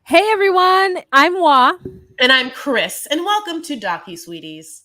Hey everyone, I'm Wa. And I'm Chris, and welcome to Docu Sweeties.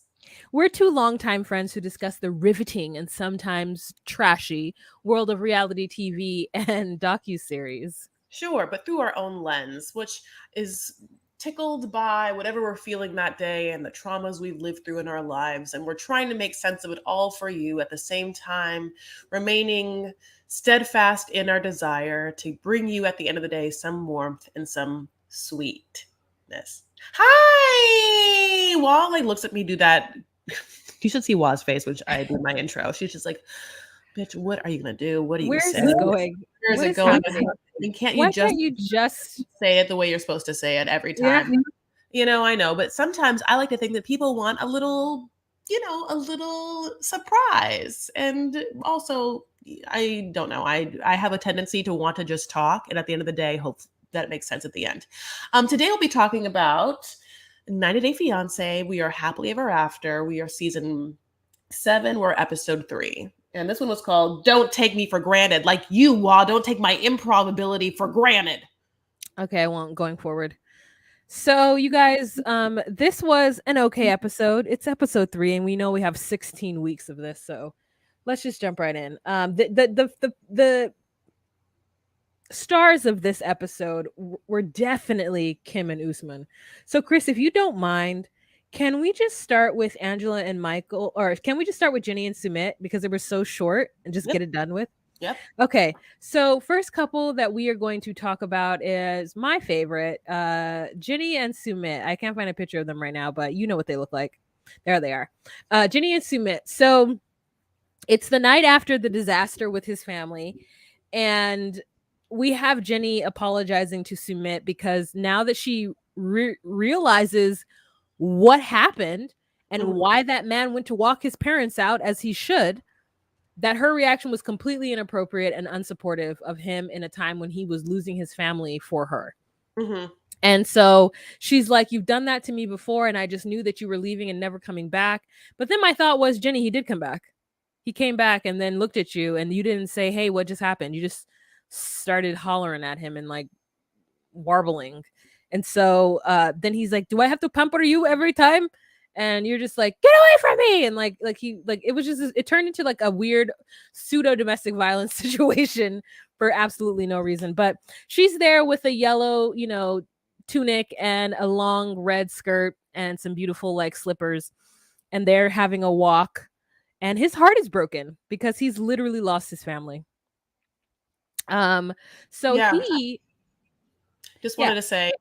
We're two longtime friends who discuss the riveting and sometimes trashy world of reality TV and docu-series. Sure, but through our own lens, which is tickled by whatever we're feeling that day and the traumas we've lived through in our lives. And we're trying to make sense of it all for you at the same time, remaining steadfast in our desire to bring you at the end of the day some warmth and some sweetness. Hi! Wall like looks at me do that. You should see Wa's face, which I do my intro. She's just like, bitch, what are you gonna do? What are you Where is saying? this going? Where's What it is going? happening? And can't you Why just can't you just say it the way you're supposed to say it every Yeah. time? I know, but sometimes I like to think that people want a little, a little surprise. And also, I don't know. I have a tendency to want to just talk, and at the end of the day, hope that it makes sense at the end. Today we'll be talking about 90 Day Fiancé. We are happily ever after. We are season 7. We're episode 3. And this one was called Don't Take Me for Granted. Like you, Wall, don't take my improv ability for granted. Okay, I won't going forward. So you guys, this was an okay episode. It's episode 3, and we know we have 16 weeks of this, so let's just jump right in. The stars of this episode were definitely Kim and Usman. So, Chris, if you don't mind, can we just start with Angela and Michael, or can we just start with Jenny and Sumit because it was so short and just Yep. get it done with? Yep. Okay, so first couple that we are going to talk about is my favorite, Jenny and Sumit. I can't find a picture of them right now, but you know what they look like. There they are. Jenny and Sumit. So it's the night after the disaster with his family, and we have Jenny apologizing to Sumit because now that she realizes what happened and why that man went to walk his parents out as he should, that her reaction was completely inappropriate and unsupportive of him in a time when he was losing his family for her. Mm-hmm. And so she's like, you've done that to me before, and I just knew that you were leaving and never coming back. But then my thought was, Jenny, he did come back. He came back and then looked at you, and you didn't say, hey, what just happened? You just started hollering at him and like warbling. And so then he's like, do I have to pamper you every time? And you're just like, get away from me. And like it was just, it turned into like a weird pseudo domestic violence situation for absolutely no reason. But she's there with a yellow, tunic and a long red skirt and some beautiful like slippers. And they're having a walk. And his heart is broken because he's literally lost his family. So Yeah. he Just wanted to say,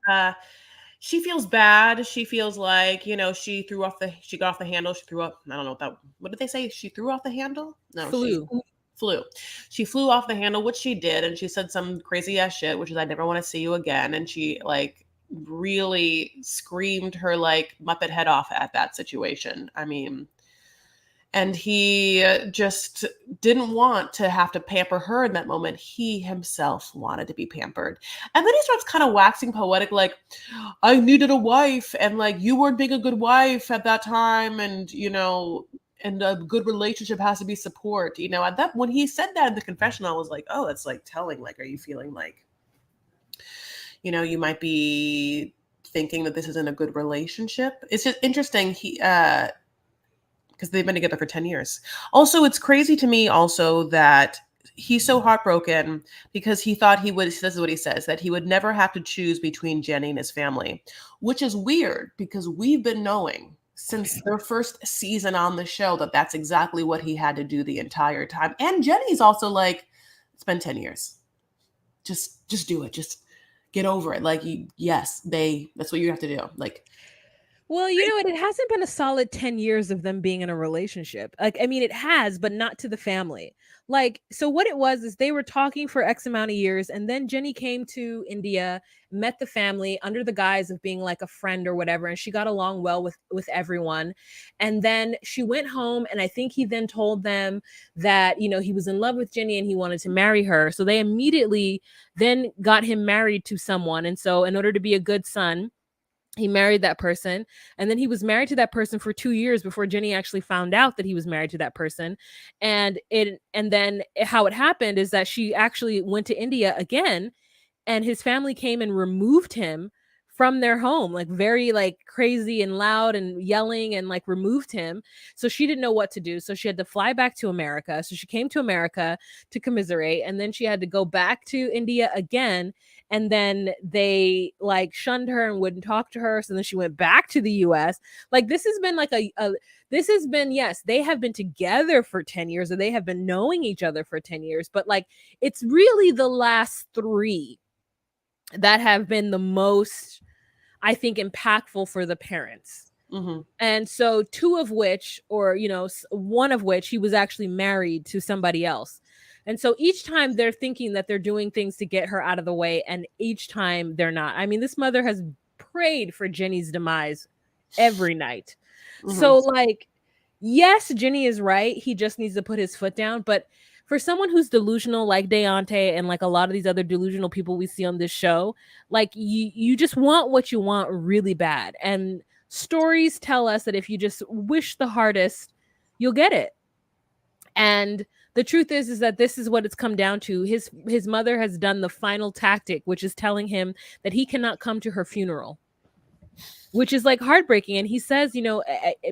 she feels bad. She feels like, she got off the handle. She threw up. I don't know what did they say? She threw off the handle? No, flew. She flew off the handle, which she did. And she said some crazy ass shit, which is, I never want to see you again. And she like really screamed her like Muppet head off at that situation. I mean, and he just didn't want to have to pamper her in that moment. He himself wanted to be pampered. And then he starts kind of waxing poetic, like, I needed a wife, and like, you weren't being a good wife at that time, and and a good relationship has to be support. At that, when he said that in the confessional, I was like, oh, that's like telling. Like, are you feeling like, you might be thinking that this isn't a good relationship? It's just interesting. Because they've been together for 10 years. Also, it's crazy to me also that he's so heartbroken because he thought he would, this is what he says, that he would never have to choose between Jenny and his family, which is weird because we've been knowing since their first season on the show that that's exactly what he had to do the entire time. And Jenny's also like, it's been 10 years. Just do it. Just get over it. Like, that's what you have to do. Like, Well, it hasn't been a solid 10 years of them being in a relationship. Like, I mean, it has, but not to the family. Like, so what it was is they were talking for X amount of years, and then Jenny came to India, met the family under the guise of being like a friend or whatever, and she got along well with everyone. And then she went home, and I think he then told them that, he was in love with Jenny and he wanted to marry her. So they immediately then got him married to someone. And so in order to be a good son, he married that person, and then he was married to that person for 2 years before Jenny actually found out that he was married to that person. And then how it happened is that she actually went to India again, and his family came and removed him from their home, like very like crazy and loud and yelling, and like removed him. So she didn't know what to do. So she had to fly back to America. So she came to America to commiserate, and then she had to go back to India again. And then they like shunned her and wouldn't talk to her. So then she went back to the US. Like this has been like this has been, yes, they have been together for 10 years, or they have been knowing each other for 10 years, but like it's really the last 3 that have been the most, I think, impactful for the parents. Mm-hmm. And so 2 of which, or, you know, 1 of which he was actually married to somebody else. And so each time they're thinking that they're doing things to get her out of the way, and each time they're not. I mean, this mother has prayed for Jenny's demise every night. Mm-hmm. So like, yes, Jenny is right. He just needs to put his foot down. But for someone who's delusional like Deontay and like a lot of these other delusional people we see on this show, like you just want what you want really bad. And stories tell us that if you just wish the hardest, you'll get it. And the truth is that this is what it's come down to. His mother has done the final tactic, which is telling him that he cannot come to her funeral, which is like heartbreaking. And he says, you know,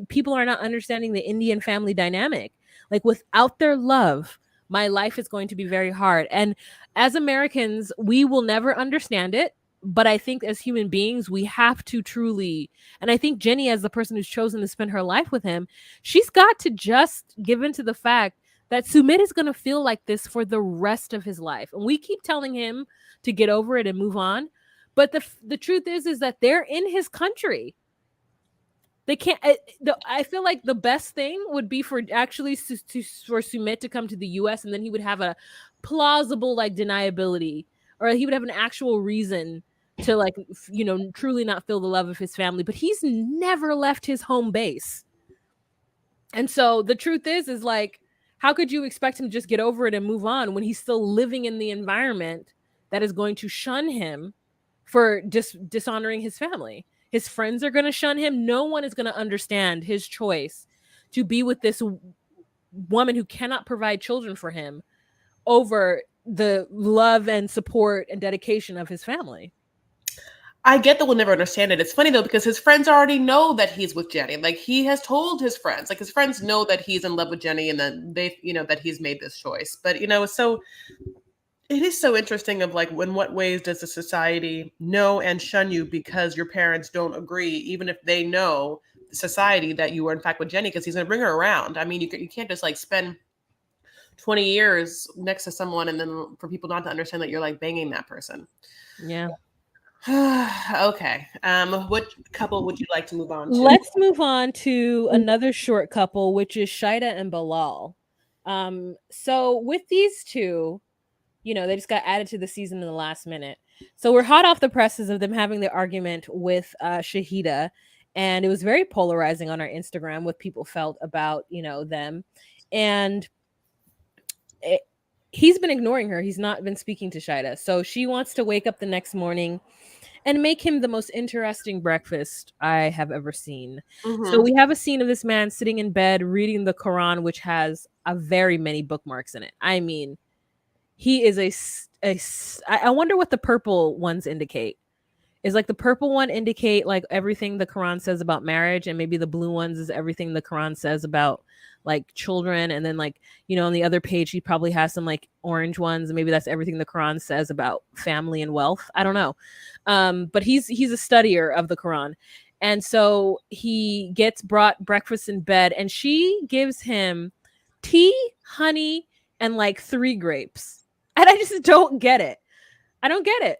people are not understanding the Indian family dynamic. Like without their love, my life is going to be very hard. And as Americans, we will never understand it. But I think as human beings, we have to truly, and I think Jenny, as the person who's chosen to spend her life with him, she's got to just give into the fact that Sumit is going to feel like this for the rest of his life. And we keep telling him to get over it and move on. But the truth is that they're in his country. They can't. I feel like the best thing would be for actually for Sumit to come to the U.S. and then he would have a plausible like deniability, or he would have an actual reason to like, you know, truly not feel the love of his family. But he's never left his home base, and so the truth is like, how could you expect him to just get over it and move on when he's still living in the environment that is going to shun him for dishonoring his family? His friends are going to shun him. No one is going to understand his choice to be with this woman who cannot provide children for him over the love and support and dedication of his family. I get that we'll never understand it. It's funny though, because his friends already know that he's with Jenny. Like he has told his friends, like his friends know that he's in love with Jenny and that they, you know, that he's made this choice. But, you know, so it is so interesting of like, in what ways does the society know and shun you because your parents don't agree, even if they know society that you were in fact with Jenny, because he's going to bring her around. I mean, you can't just like spend 20 years next to someone and then for people not to understand that you're like banging that person. Yeah. Okay. What couple would you like to move on to? Let's move on to another short couple, which is Shaida and Bilal. So with these 2, you know, they just got added to the season in the last minute. So we're hot off the presses of them having the argument with Shahida. And it was very polarizing on our Instagram what people felt about, you know, them. And he's been ignoring her. He's not been speaking to Shaida. So she wants to wake up the next morning and make him the most interesting breakfast I have ever seen. Mm-hmm. So we have a scene of this man sitting in bed reading the Quran, which has a very many bookmarks in it. I mean, he is I wonder what the purple ones indicate. Is like the purple one indicate like everything the Quran says about marriage, and maybe the blue ones is everything the Quran says about like children, and then like, you know, on the other page he probably has some like orange ones, and maybe that's everything the Quran says about family and wealth. I don't know. But he's a studier of the Quran. And so he gets brought breakfast in bed, and she gives him tea, honey, and like 3 grapes. And I just don't get it. I don't get it.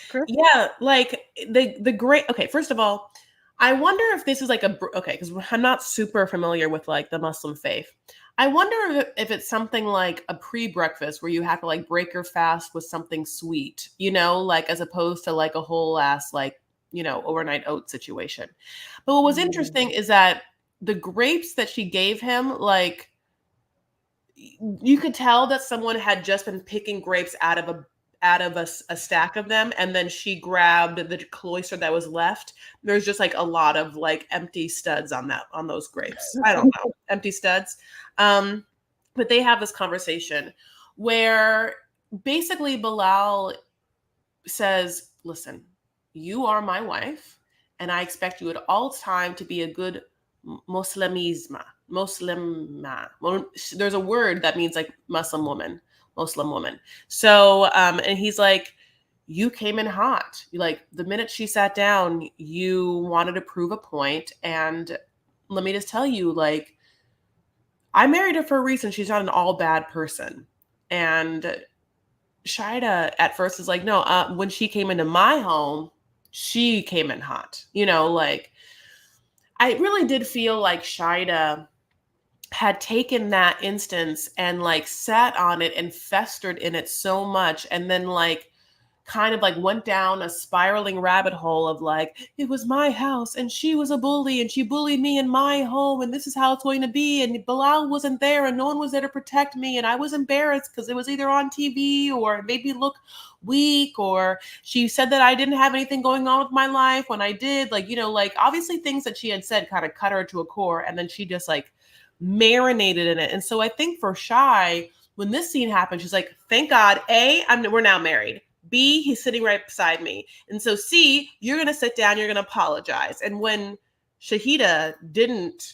Chris? Yeah, like the great. Okay, first of all, I wonder if this is like okay, because I'm not super familiar with like the Muslim faith. I wonder if it's something like a pre-breakfast where you have to like break your fast with something sweet, you know, like as opposed to like a whole ass like, you know, overnight oat situation. But what was interesting is that the grapes that she gave him, like you could tell that someone had just been picking grapes out of a stack of them, and then she grabbed the cloister that was left. There's just like a lot of like empty studs on those grapes. I don't know, empty studs. But they have this conversation where basically Bilal says, listen, you are my wife, and I expect you at all time to be a good Muslimisma. Muslima. There's a word that means like Muslim woman, Muslim woman. So, and he's like, you came in hot. Like the minute she sat down, you wanted to prove a point. And let me just tell you, like, I married her for a reason. She's not an all bad person. And Shida at first is like, no, when she came into my home, she came in hot. Like I really did feel like Shida had taken that instance and like sat on it and festered in it so much, and then like kind of like went down a spiraling rabbit hole of like, it was my house and she was a bully and she bullied me in my home and this is how it's going to be, and Bilal wasn't there and no one was there to protect me and I was embarrassed because it was either on TV or it made me look weak, or she said that I didn't have anything going on with my life when I did. Like, like obviously things that she had said kind of cut her to a core, and then she just like marinated in it. And so I think for Shy, when this scene happened, she's like, thank God, we're now married. B, he's sitting right beside me. And so C, you're going to sit down, you're going to apologize. And when Shahida didn't,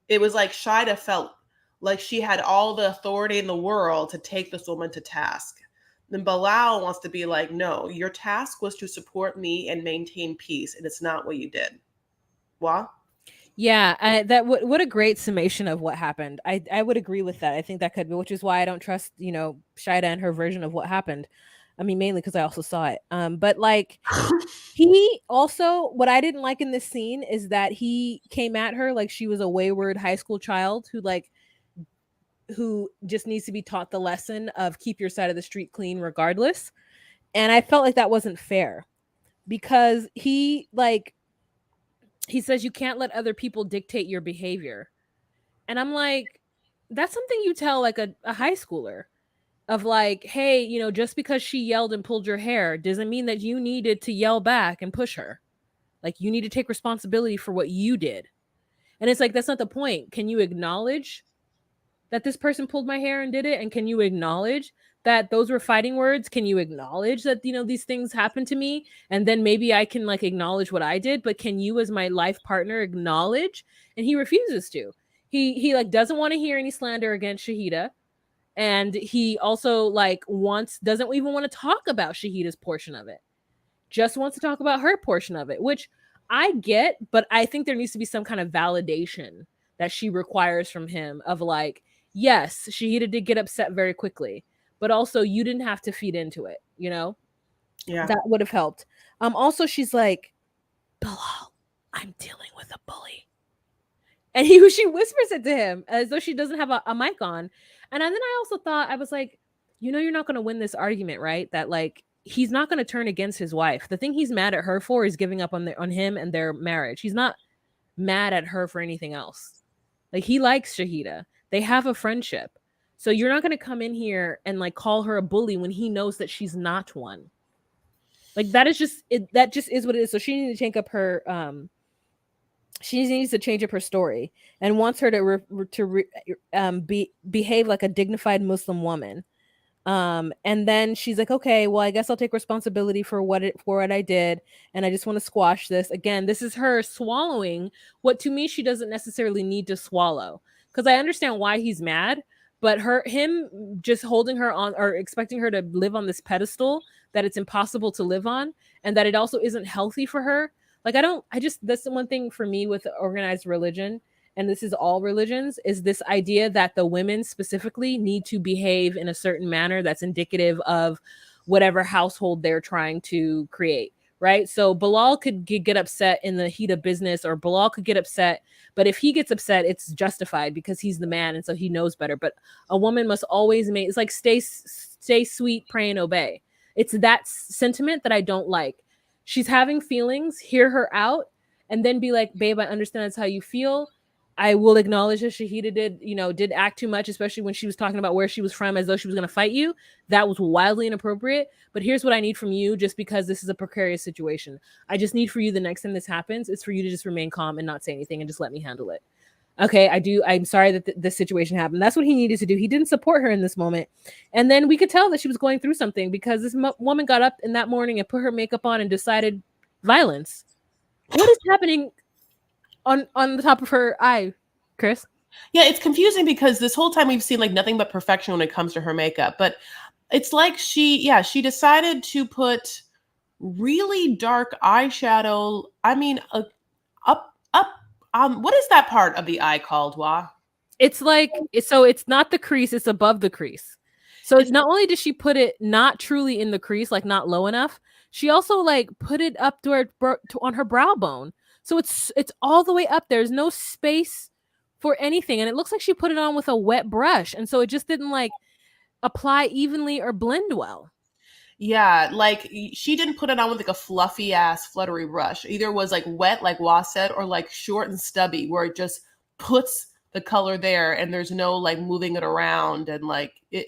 it was like Shida felt like she had all the authority in the world to take this woman to task. Then Bilal wants to be like, no, your task was to support me and maintain peace, and it's not what you did. What? Yeah, what a great summation of what happened. I would agree with that. I think that could be, which is why I don't trust, Shida and her version of what happened. I mean, mainly because I also saw it. But like he also, what I didn't like in this scene is that he came at her like she was a wayward high school child who just needs to be taught the lesson of keep your side of the street clean regardless. And I felt like that wasn't fair because he says you can't let other people dictate your behavior. And I'm like, that's something you tell like a high schooler of like, hey, just because she yelled and pulled your hair doesn't mean that you needed to yell back and push her. Like, you need to take responsibility for what you did. And it's like, that's not the point. Can you acknowledge that this person pulled my hair and did it? And can you acknowledge that those were fighting words? Can you acknowledge that, these things happened to me? And then maybe I can like acknowledge what I did, but can you as my life partner acknowledge? And he refuses to. He like doesn't want to hear any slander against Shahida. And he also like doesn't even want to talk about Shahida's portion of it. Just wants to talk about her portion of it, which I get, but I think there needs to be some kind of validation that she requires from him of like, yes, Shahida did get upset very quickly, but also you didn't have to feed into it, Yeah. That would have helped. Also she's like, Bilal, I'm dealing with a bully. And she whispers it to him as though she doesn't have a mic on. And then I also thought, I was like, you're not going to win this argument, right? That like, he's not going to turn against his wife. The thing he's mad at her for is giving up on him and their marriage. He's not mad at her for anything else. Like, he likes Shahida. They have a friendship. So you're not going to come in here and like call her a bully when he knows that she's not one. Like, that is just it. That just is what it is. So she needs to change up her she needs to change up her story and wants her to behave like a dignified Muslim woman. And then she's like, okay, well, I guess I'll take responsibility for what I did, and I just want to squash this. Again, this is her swallowing what to me she doesn't necessarily need to swallow, because I understand why he's mad, but him just holding her on or expecting her to live on this pedestal that it's impossible to live on, and that it also isn't healthy for her. Like, that's the one thing for me with organized religion, and this is all religions, is this idea that the women specifically need to behave in a certain manner that's indicative of whatever household they're trying to create, right? So Bilal could get upset in the heat of business, or Bilal could get upset, but if he gets upset, it's justified because he's the man, and so he knows better. But a woman must always it's like stay sweet, pray and obey. It's that sentiment that I don't like. She's having feelings, hear her out, and then be like, babe, I understand that's how you feel. I will acknowledge that Shahida did act too much, especially when she was talking about where she was from as though she was going to fight you. That was wildly inappropriate. But here's what I need from you, just because this is a precarious situation. I just need for you, the next time this happens, is for you to just remain calm and not say anything and just let me handle it. Okay, I'm sorry that this situation happened. That's what he needed to do. He didn't support her in this moment. And then we could tell that she was going through something because this woman got up in that morning and put her makeup on and decided violence. What is happening on the top of her eye, Chris? Yeah, it's confusing because this whole time we've seen like nothing but perfection when it comes to her makeup. But it's like she decided to put really dark eyeshadow. I mean, up. What is that part of the eye called, Wa? It's like so it's not the crease, it's above the crease. So It's not only did she put it not truly in the crease, like not low enough, she also like put it up to on her brow bone. So it's all the way up. There's no space for anything, and it looks like she put it on with a wet brush, and so it just didn't like apply evenly or blend well. Yeah, like she didn't put it on with like a fluffy ass fluttery brush. Either was like wet, like Wa said, or like short and stubby, where it just puts the color there, and there's no like moving it around, and like it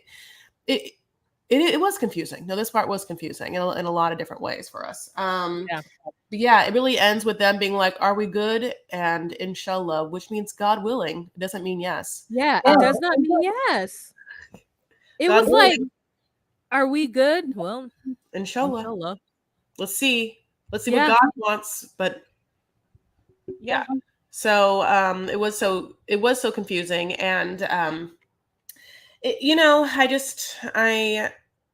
it was confusing. No, this part was confusing in a lot of different ways for us. Yeah. But yeah, it really ends with them being like, "Are we good?" and inshallah, which means God willing. It doesn't mean yes. Yeah, it does not mean yes. It God was like, willing, are we good? Well, inshallah. inshallah. Let's see. Let's see what Yeah. God wants. But yeah. So it was so confusing, and I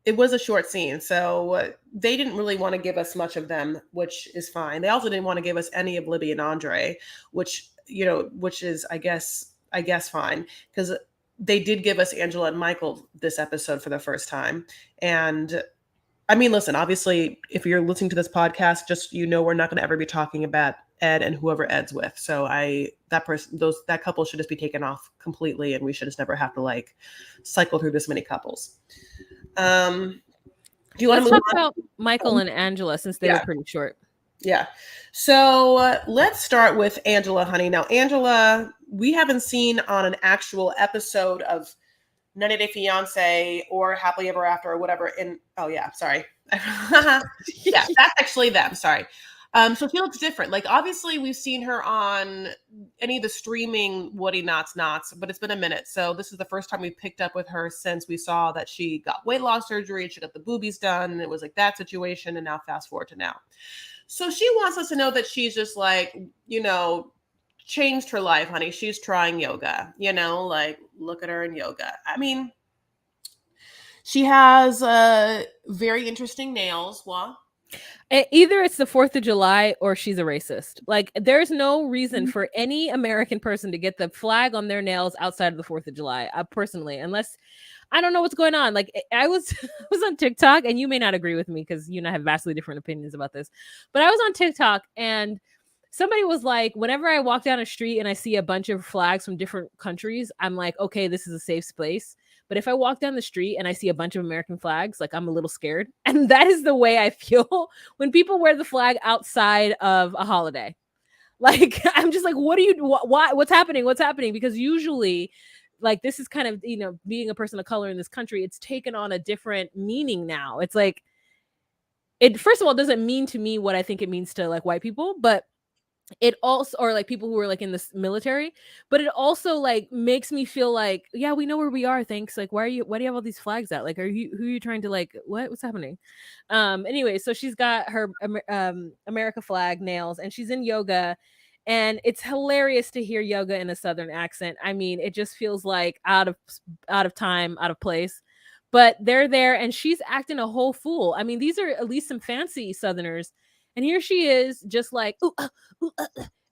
it was a short scene, so they didn't really want to give us much of them, which is fine. They also didn't want to give us any of Libby and Andre, which is I guess fine, because they did give us Angela and Michael this episode for the first time. And I mean, listen, obviously, if you're listening to this podcast, just we're not going to ever be talking about Ed and whoever Ed's with. So that couple should just be taken off completely, and we should just never have to like cycle through this many couples. Do you want Let's to move talk on? about Michael and Angela since they were Yeah, pretty short. yeah. So let's start with Angela, honey. Now, Angela, we haven't seen on an actual episode of 90 Day Fiance or Happily Ever After or whatever. Oh yeah, sorry. Yeah, that's actually them. Sorry. So she looks different. Like obviously we've seen her on any of the streaming Woody Knots, but it's been a minute. So this is the first time we've picked up with her since we saw that she got weight loss surgery and she got the boobies done, and it was like that situation. And now fast forward to now. So she wants us to know that she's just like, changed her life, honey. She's trying yoga, like look at her in yoga. I mean, she has very interesting nails. What? Either it's the 4th of July or she's a racist. Like, there's no reason for any American person to get the flag on their nails outside of the 4th of July, personally, unless I don't know what's going on. Like, I was I was on TikTok, and you may not agree with me because you and I have vastly different opinions about this, but I was on TikTok and somebody was like, whenever I walk down a street and I see a bunch of flags from different countries, I'm like, okay, this is a safe space. But if I walk down the street and I see a bunch of American flags, like I'm a little scared. And that is the way I feel when people wear the flag outside of a holiday. Like, I'm just like, what are you, why, what's happening? What's happening? Because usually, like, this is kind of, being a person of color in this country, it's taken on a different meaning now. It's like, it, first of all, doesn't mean to me what I think it means to like white people, but it also, or like people who are like in the military, but it also like makes me feel like, yeah, we know where we are, thanks. Like, why do you have all these flags out? Like, who are you trying to like, what's happening? Anyway, so she's got her America flag nails and she's in yoga, and it's hilarious to hear yoga in a southern accent. I mean, it just feels like out of time, out of place. But they're there and she's acting a whole fool. I mean, these are at least some fancy southerners, and here she is just like, ooh, ooh,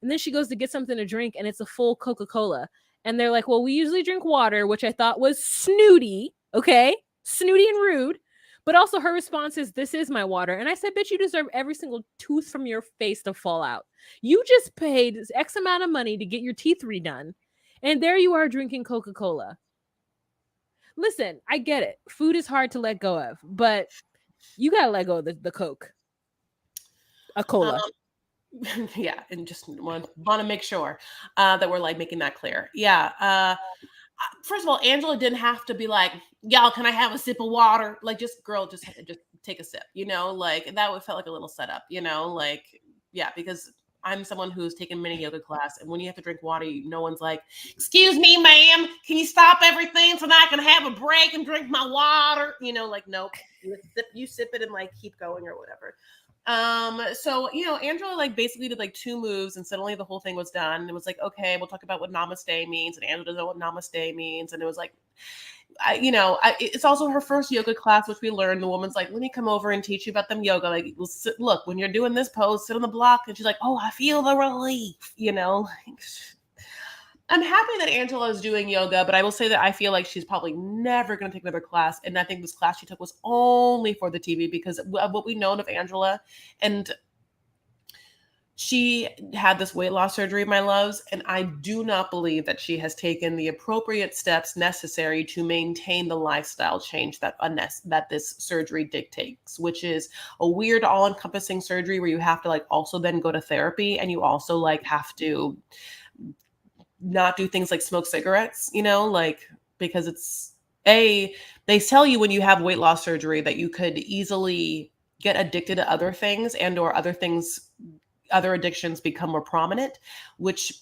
and then she goes to get something to drink and it's a full Coca-Cola. And they're like, well, we usually drink water, which I thought was snooty. Okay. Snooty and rude. But also her response is, this is my water. And I said, bitch, you deserve every single tooth from your face to fall out. You just paid X amount of money to get your teeth redone. And there you are drinking Coca-Cola. Listen, I get it. Food is hard to let go of, but you got to let go of the Coke. A cola. Yeah, and just want to make sure that we're like making that clear. Yeah. First of all, Angela didn't have to be like, y'all, can I have a sip of water? Like, just take a sip. Like that would felt like a little setup. Like, yeah, because I'm someone who's taken mini yoga class, and when you have to drink water, no one's like, "Excuse me, ma'am, can you stop everything so that I can have a break and drink my water?" You know, like, nope, you sip it and like keep going or whatever. So Angela like basically did like 2 moves, and suddenly the whole thing was done. It was like, okay, we'll talk about what namaste means, and Angela doesn't know what namaste means, and it was like, it's also her first yoga class, which we learned. The woman's like, "Let me come over and teach you about them yoga. Like, look, when you're doing this pose, sit on the block." And she's like, "Oh, I feel the relief." I'm happy that Angela is doing yoga, but I will say that I feel like she's probably never going to take another class. And I think this class she took was only for the TV because of what we've known of Angela. And she had this weight loss surgery, my loves, and I do not believe that she has taken the appropriate steps necessary to maintain the lifestyle change that this surgery dictates, which is a weird all-encompassing surgery where you have to like also then go to therapy, and you also like have to not do things like smoke cigarettes, like, because they tell you when you have weight loss surgery that you could easily get addicted to other things, and or other addictions become more prominent,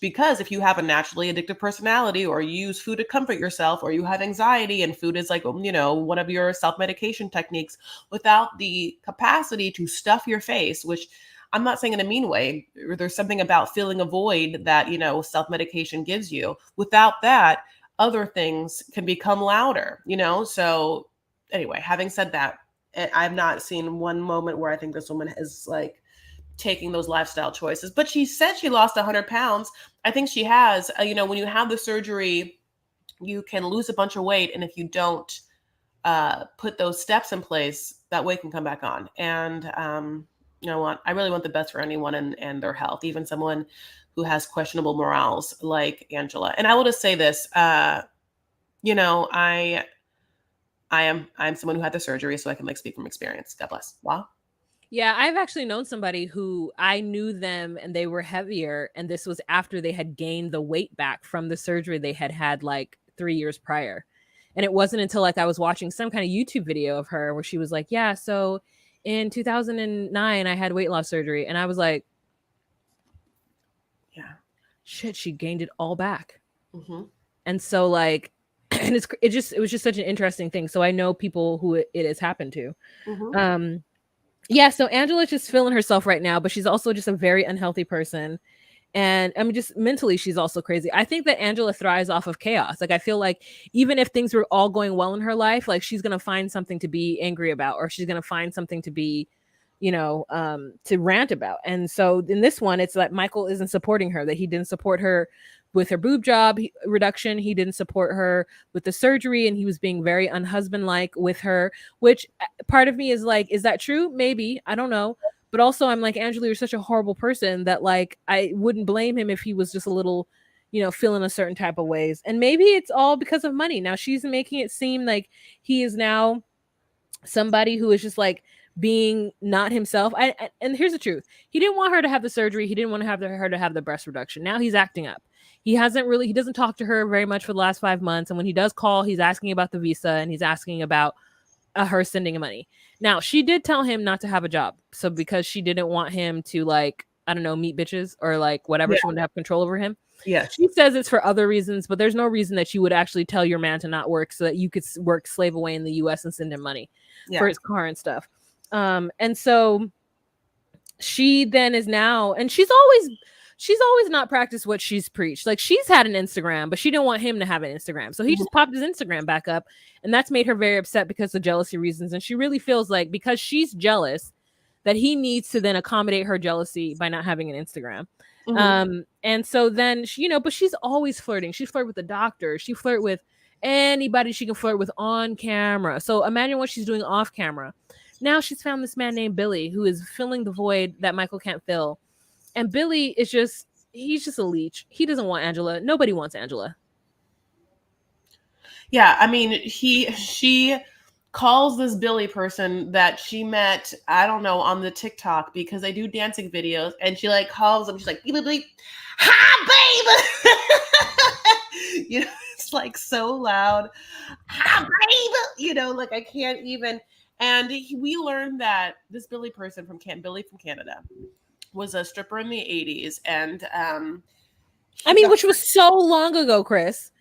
because if you have a naturally addictive personality, or you use food to comfort yourself, or you have anxiety and food is like, one of your self-medication techniques, without the capacity to stuff your face, which I'm not saying in a mean way, there's something about filling a void that, self-medication gives you. Without that, other things can become louder, So anyway, having said that, I've not seen one moment where I think this woman is like taking those lifestyle choices. But she said she lost 100 pounds. I think she has. When you have the surgery, you can lose a bunch of weight. And if you don't put those steps in place, that weight can come back on. And you know what? I really want the best for anyone and their health, even someone who has questionable morals like Angela. And I will just say this, I'm someone who had the surgery, so I can like speak from experience. God bless. Wow. Yeah, I've actually known somebody who I knew them and they were heavier, and this was after they had gained the weight back from the surgery they had had like 3 years prior. And it wasn't until like I was watching some kind of YouTube video of her where she was like, "Yeah, so in 2009 I had weight loss surgery." And I was like, yeah, shit, she gained it all back. Mm-hmm. And so like and it was just such an interesting thing. So I know people who it has happened to. Mm-hmm. Yeah, so Angela's just feeling herself right now, but she's also just a very unhealthy person. And I mean, just mentally, she's also crazy. I think that Angela thrives off of chaos. Like, I feel like even if things were all going well in her life, like she's going to find something to be angry about, or she's going to find something to be, to rant about. And so in this one, it's like Michael isn't supporting her, that he didn't support her with her boob job reduction. He didn't support her with the surgery, and he was being very unhusband-like with her, which part of me is like, is that true? Maybe. I don't know. But also I'm like, Angela, you're such a horrible person that like I wouldn't blame him if he was just a little, feeling a certain type of ways. And maybe it's all because of money. Now she's making it seem like he is now somebody who is just like being not himself. And here's the truth. He didn't want her to have the surgery. He didn't want to have her to have the breast reduction. Now he's acting up. He doesn't talk to her very much for the last 5 months. And when he does call, he's asking about the visa, and he's asking about her sending him money. Now, she did tell him not to have a job. So because she didn't want him to like, I don't know, meet bitches or like whatever, she wanted to have control over him. Yes. She says it's for other reasons, but there's no reason that you would actually tell your man to not work so that you could work slave away in the US and send him money for his car and stuff. And so she then is now, and she's always not practiced what she's preached. Like, she's had an Instagram, but she didn't want him to have an Instagram. So he just popped his Instagram back up, and that's made her very upset because of jealousy reasons. And she really feels like because she's jealous that he needs to then accommodate her jealousy by not having an Instagram. And so then but she's always flirting. She flirt with the doctor. She flirt with anybody she can flirt with on camera. So imagine what she's doing off camera. Now she's found this man named Billy who is filling the void that Michael can't fill. And Billy is he's just a leech. He doesn't want Angela. Nobody wants Angela. Yeah, I mean, she calls this Billy person that she met, I don't know, on the TikTok, because they do dancing videos, and she like calls him, she's like, Billy, hi, baby. It's like so loud. Hi, baby. Like I can't even. And we learned that this Billy person Billy from Canada, was a stripper in the 80s, and I he mean, got which was so long ago, Chris.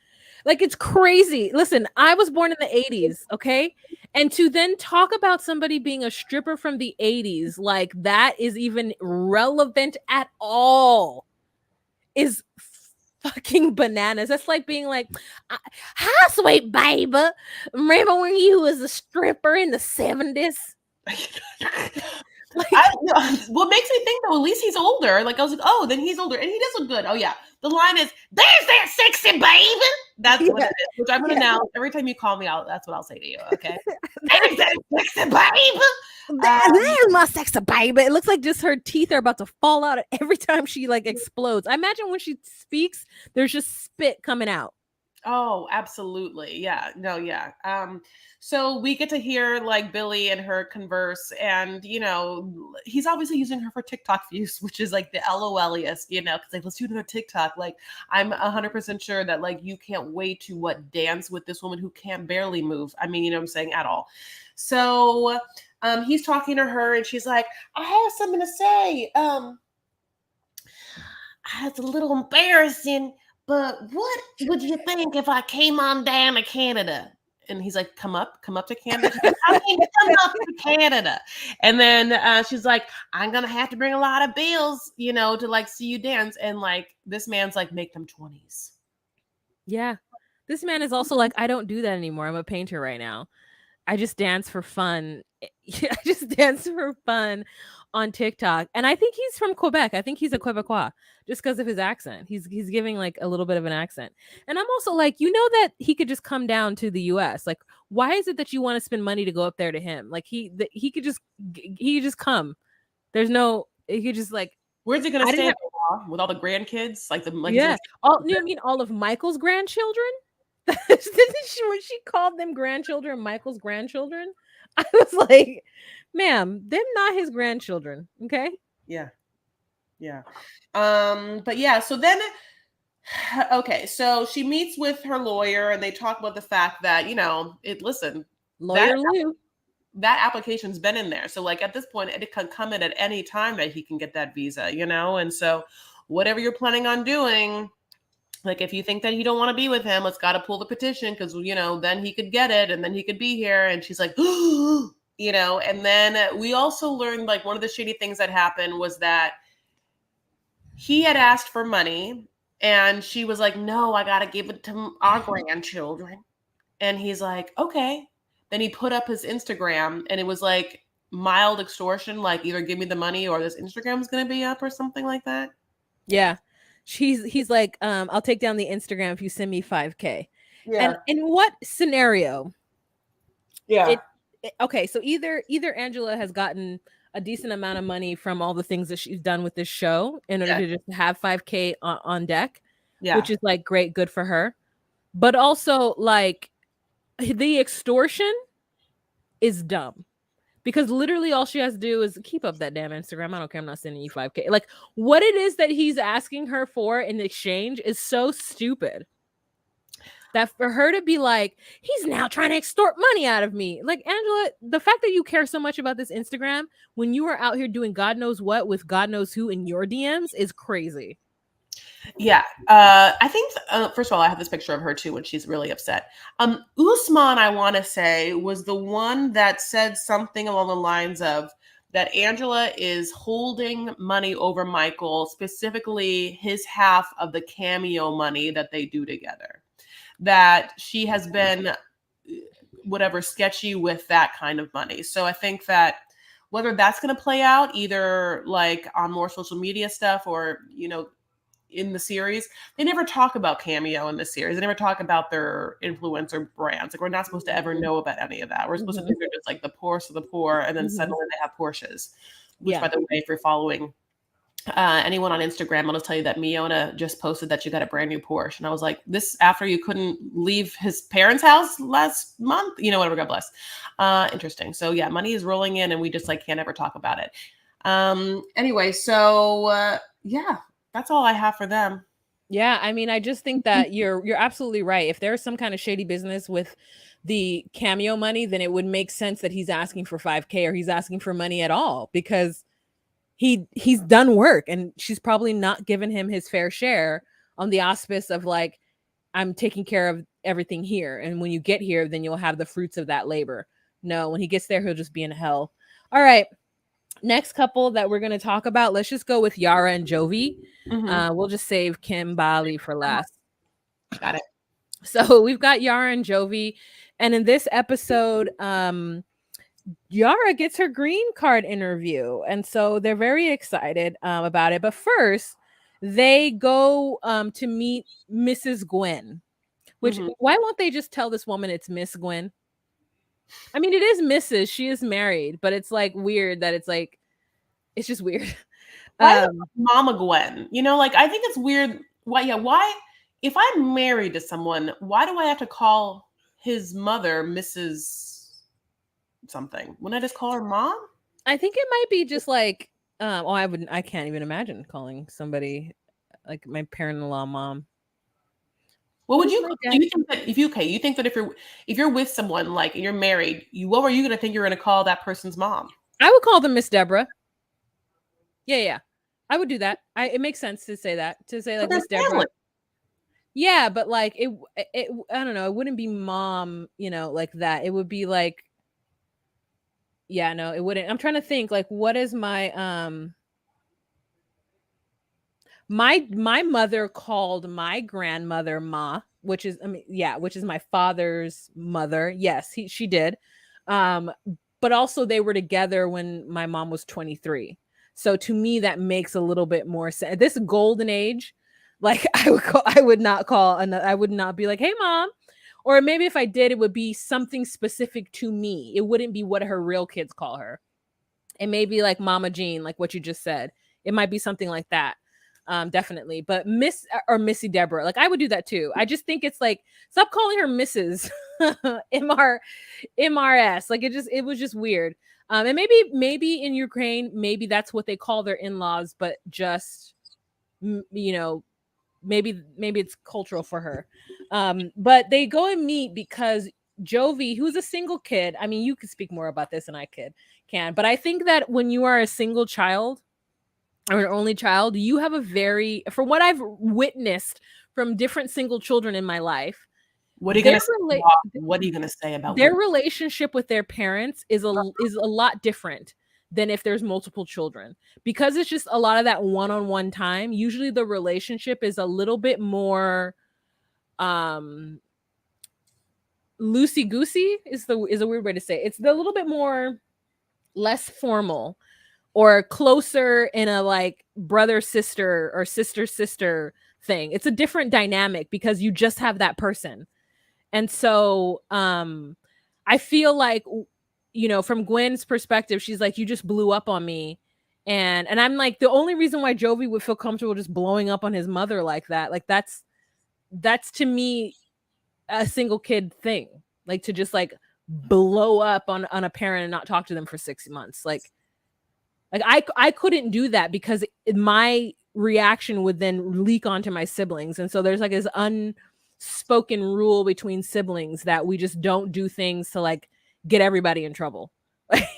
Like, it's crazy. Listen, I was born in the 80s, okay? And to then talk about somebody being a stripper from the 80s, like that is even relevant at all, is fucking bananas. That's like being like, hi, sweet baby. Remember when you was a stripper in the 70s? Like, what makes me think though, at least he's older. Like I was like, oh, then he's older, and he does look good. Oh yeah, the line is, "There's that sexy baby." That's what it is. Which I'm gonna now every time you call me out, that's what I'll say to you. Okay, there's that sexy baby. There's my sexy baby. It looks like just her teeth are about to fall out every time she like explodes. I imagine when she speaks, there's just spit coming out. Oh, absolutely. Yeah. No, yeah. So we get to hear like Billy and her converse, and he's obviously using her for TikTok views, which is like the LOLiest, because like, let's do another TikTok. Like, I'm 100% sure that like you can't wait to dance with this woman who can't barely move. I mean, you know what I'm saying, at all. So he's talking to her, and she's like, I have something to say. It's a little embarrassing, but what would you think if I came on down to Canada? And he's like, come up to Canada. She's like, I mean, come up to Canada. And then she's like, I'm going to have to bring a lot of bills, to like see you dance. And like, this man's like, make them 20s. Yeah. This man is also like, I don't do that anymore. I'm a painter right now. I just dance for fun. I just dance for fun on TikTok. And I think he's from Quebec. I think he's a Quebecois just because of his accent. He's giving like a little bit of an accent. And I'm also like, that he could just come down to the US. Like, why is it that you want to spend money to go up there to him? Like he could just come. He could just like, where's he gonna stay with all the grandkids? You mean all of Michael's grandchildren? When she called them grandchildren, Michael's grandchildren, I was like, ma'am, them not his grandchildren. Okay. Yeah. But yeah, so then okay, so she meets with her lawyer, and they talk about the fact that Lawyer Lou, that application's been in there. So like at this point, it can come in at any time that he can get that visa, and so whatever you're planning on doing, like if you think that you don't want to be with him, let's got to pull the petition, because then he could get it and then he could be here. And she's like, and then we also learned like one of the shady things that happened was that he had asked for money, and she was like, no, I got to give it to our grandchildren. And he's like, okay. Then he put up his Instagram, and it was like mild extortion, like either give me the money or this Instagram is going to be up or something like that. Yeah. He's like, I'll take down the Instagram if you send me 5K. Yeah. And in what scenario? Yeah. Okay, so either Angela has gotten a decent amount of money from all the things that she's done with this show in order to just have 5K on deck, which is like great, good for her. But also like the extortion is dumb. Because literally all she has to do is keep up that damn Instagram. I don't care. I'm not sending you 5K. Like what it is that he's asking her for in exchange is so stupid. That for her to be like, he's now trying to extort money out of me. Like, Angela, the fact that you care so much about this Instagram when you are out here doing God knows what with God knows who in your DMs is crazy. Yeah. I think, first of all, I have this picture of her too when she's really upset. Usman, I want to say, was the one that said something along the lines of that Angela is holding money over Michael, specifically his half of the cameo money that they do together. That she has been whatever sketchy with that kind of money. So I think that whether that's going to play out either like on more social media stuff or, in the series, they never talk about Cameo in the series. They never talk about their influencer brands. Like we're not supposed to ever know about any of that. We're supposed to think they're just like the poorest of the poor, and then suddenly they have Porsches. Which, by the way, if you're following anyone on Instagram, I'll just tell you that Miona just posted that she got a brand new Porsche, and I was like, this after you couldn't leave his parents' house last month, whatever. God bless. Interesting. So yeah, money is rolling in, and we just like can't ever talk about it. Anyway, so yeah. That's all I have for them. Yeah, I mean, I just think that you're absolutely right. If there's some kind of shady business with the cameo money, then it would make sense that he's asking for 5K or he's asking for money at all, because he's done work, and she's probably not given him his fair share on the auspice of like, I'm taking care of everything here, and when you get here, then you'll have the fruits of that labor. No, when he gets there, he'll just be in hell. All right, next couple that we're going to talk about, let's just go with Yara and Jovi. We'll just save Kim Bali for last. Got it. So we've got Yara and Jovi, and in this episode, Yara gets her green card interview, and so they're very excited about it. But first, they go to meet Mrs. Gwen. Which, why won't they just tell this woman it's Miss Gwen? I mean, it is Mrs. She is married, but it's like weird that it's like, it's just weird. Why Mama Gwen? You know, like, I think it's weird. Why? If I'm married to someone, why do I have to call his mother Mrs. something? Wouldn't I just call her mom? I think it might be just like, I can't even imagine calling somebody like my parent-in-law mom. What would you do? You think that you think that if you're with someone, like, and you're married, what were you gonna think you're gonna call that person's mom? I would call them Miss Deborah. Yeah. I would do that. It makes sense to say that. To say like Miss Deborah. Yeah, but like it I don't know, it wouldn't be mom, you know, like that. It would be like, yeah, no, it wouldn't. I'm trying to think, like, what is my my mother called my grandmother Ma, which is, which is my father's mother. Yes, she did. But also they were together when my mom was 23. So to me, that makes a little bit more sense. This golden age, like I would not be like, hey mom. Or maybe if I did, it would be something specific to me. It wouldn't be what her real kids call her. It may be like Mama Jean, like what you just said. It might be something like that. Definitely. But Miss or Missy Deborah, like I would do that too. I just think it's like, stop calling her Mrs. MRS. Like it was just weird. And maybe in Ukraine, maybe that's what they call their in-laws, but just, you know, maybe it's cultural for her. But they go and meet because Jovi, who's a single kid, I mean, you could speak more about this than I can, but I think that when you are a single child or an only child, you have a very, from what I've witnessed from different single children in my life, what are you gonna say? What are you gonna say about their relationship with their parents is a lot different than if there's multiple children, because it's just a lot of that one-on-one time. Usually the relationship is a little bit more loosey-goosey is a weird way to say it. It's a little bit more less formal or closer in a like brother sister or sister thing. It's a different dynamic because you just have that person. And so I feel like, you know, from Gwen's perspective, she's like, you just blew up on me. And I'm like, the only reason why Jovi would feel comfortable just blowing up on his mother like that, like that's to me a single kid thing. Like to just like blow up on a parent and not talk to them for 6 months. Like I couldn't do that because my reaction would then leak onto my siblings. And so there's like this unspoken rule between siblings that we just don't do things to like get everybody in trouble.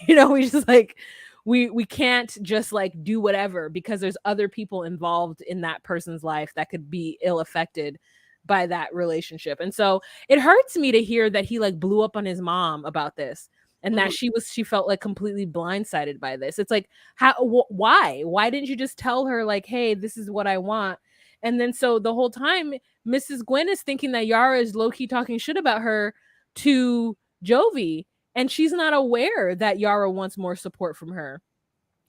You know, we just like we can't just like do whatever because there's other people involved in that person's life that could be ill affected by that relationship. And so it hurts me to hear that he like blew up on his mom about this and that she felt like completely blindsided by this. It's like, why didn't you just tell her like, hey, this is what I want? And then so the whole time Mrs. Gwen is thinking that Yara is low-key talking shit about her to Jovi, and she's not aware that Yara wants more support from her.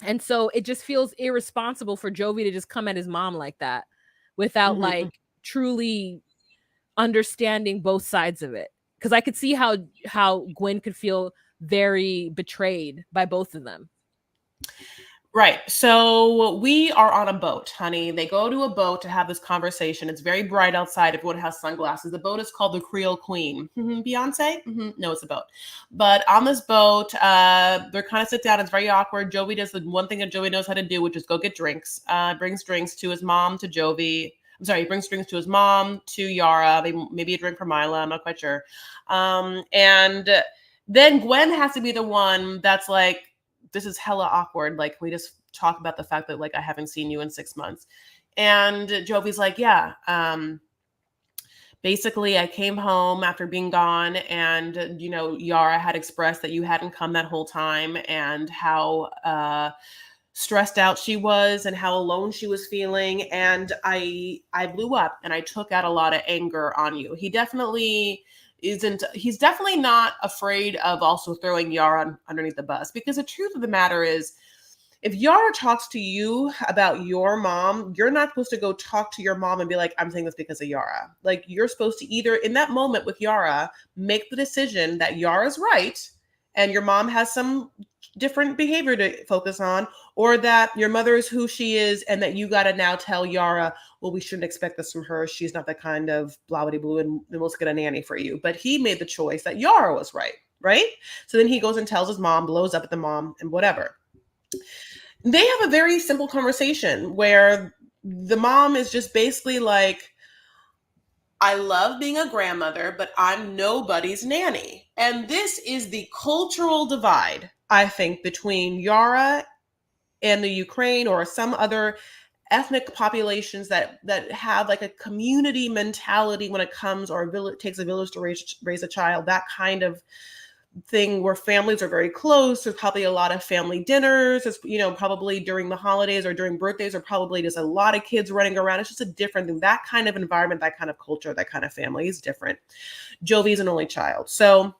And so it just feels irresponsible for Jovi to just come at his mom like that without like truly understanding both sides of it. Because I could see how Gwen could feel very betrayed by both of them. Right. So we are on a boat, honey. They go to a boat to have this conversation. It's very bright outside. Everyone has sunglasses. The boat is called the Creole Queen. Beyonce? No, it's a boat. But on this boat, they're kind of sit down. It's very awkward. Jovi does the one thing that Jovi knows how to do, which is go get drinks. Brings drinks to his mom, to Jovi. I'm sorry, he brings drinks to his mom, to Yara, maybe a drink for Mila. I'm not quite sure. And then Gwen has to be the one that's like this is hella awkward. Like, we just talk about the fact that like I haven't seen you in 6 months. And Jovi's like, yeah, basically I came home after being gone, and Yara had expressed that you hadn't come that whole time, and how stressed out she was and how alone she was feeling, and I blew up and I took out a lot of anger on you. He's definitely not afraid of also throwing Yara underneath the bus, because the truth of the matter is, if Yara talks to you about your mom, you're not supposed to go talk to your mom and be like, I'm saying this because of Yara. Like, you're supposed to either in that moment with Yara make the decision that Yara's right and your mom has some different behavior to focus on, or that your mother is who she is and that you got to now tell Yara, well, we shouldn't expect this from her. She's not the kind of blah blah blue, and let's get a nanny for you. But he made the choice that Yara was right, right? So then he goes and tells his mom, blows up at the mom, and whatever. They have a very simple conversation where the mom is just basically like, I love being a grandmother, but I'm nobody's nanny. And this is the cultural divide, I think, between Yara and the Ukraine or some other ethnic populations that have like a community mentality when it comes, or takes a village to raise a child, that kind of thing, where families are very close. There's probably a lot of family dinners. There's, probably during the holidays or during birthdays, or probably just a lot of kids running around. It's just a different thing. That kind of environment, that kind of culture, that kind of family is different. Jovi's an only child. So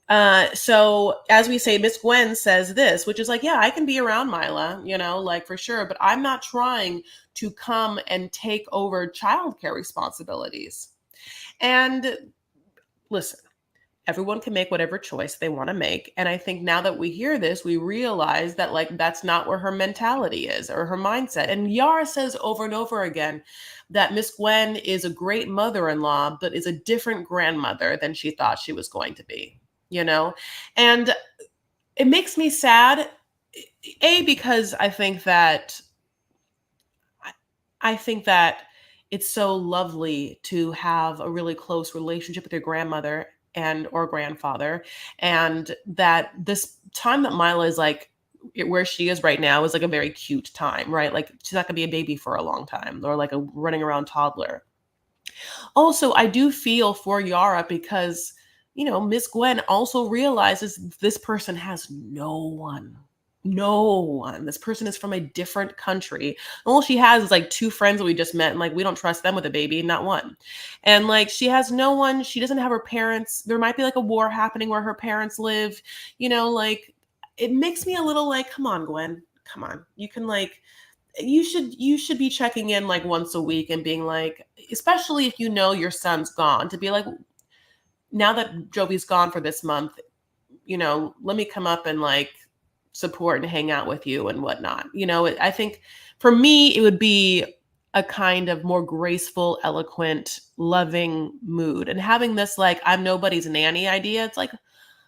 as we say, Miss Gwen says this, which is like, yeah, I can be around Mila, like for sure, but I'm not trying to come and take over childcare responsibilities. And listen, everyone can make whatever choice they want to make. And I think now that we hear this, we realize that like that's not where her mentality is or her mindset. And Yara says over and over again that Miss Gwen is a great mother-in-law, but is a different grandmother than she thought she was going to be, And it makes me sad, because I think that it's so lovely to have a really close relationship with your grandmother and or grandfather, and that this time that Mila is like where she is right now is like a very cute time, right? Like, she's not gonna be a baby for a long time, or like a running around toddler. Also, I do feel for Yara because Miss Gwen also realizes this person has no one. This person is from a different country. All she has is like 2 friends that we just met, and like we don't trust them with a baby, not one. And like she has no one. She doesn't have her parents. There might be like a war happening where her parents live. Like, it makes me a little like, come on, Gwen, come on. You can like, you should be checking in like once a week and being like, especially if your son's gone, to be like, now that Jovi's gone for this month, let me come up and like support and hang out with you and whatnot. I think for me, it would be a kind of more graceful, eloquent, loving mood. And having this like, I'm nobody's nanny idea, it's like,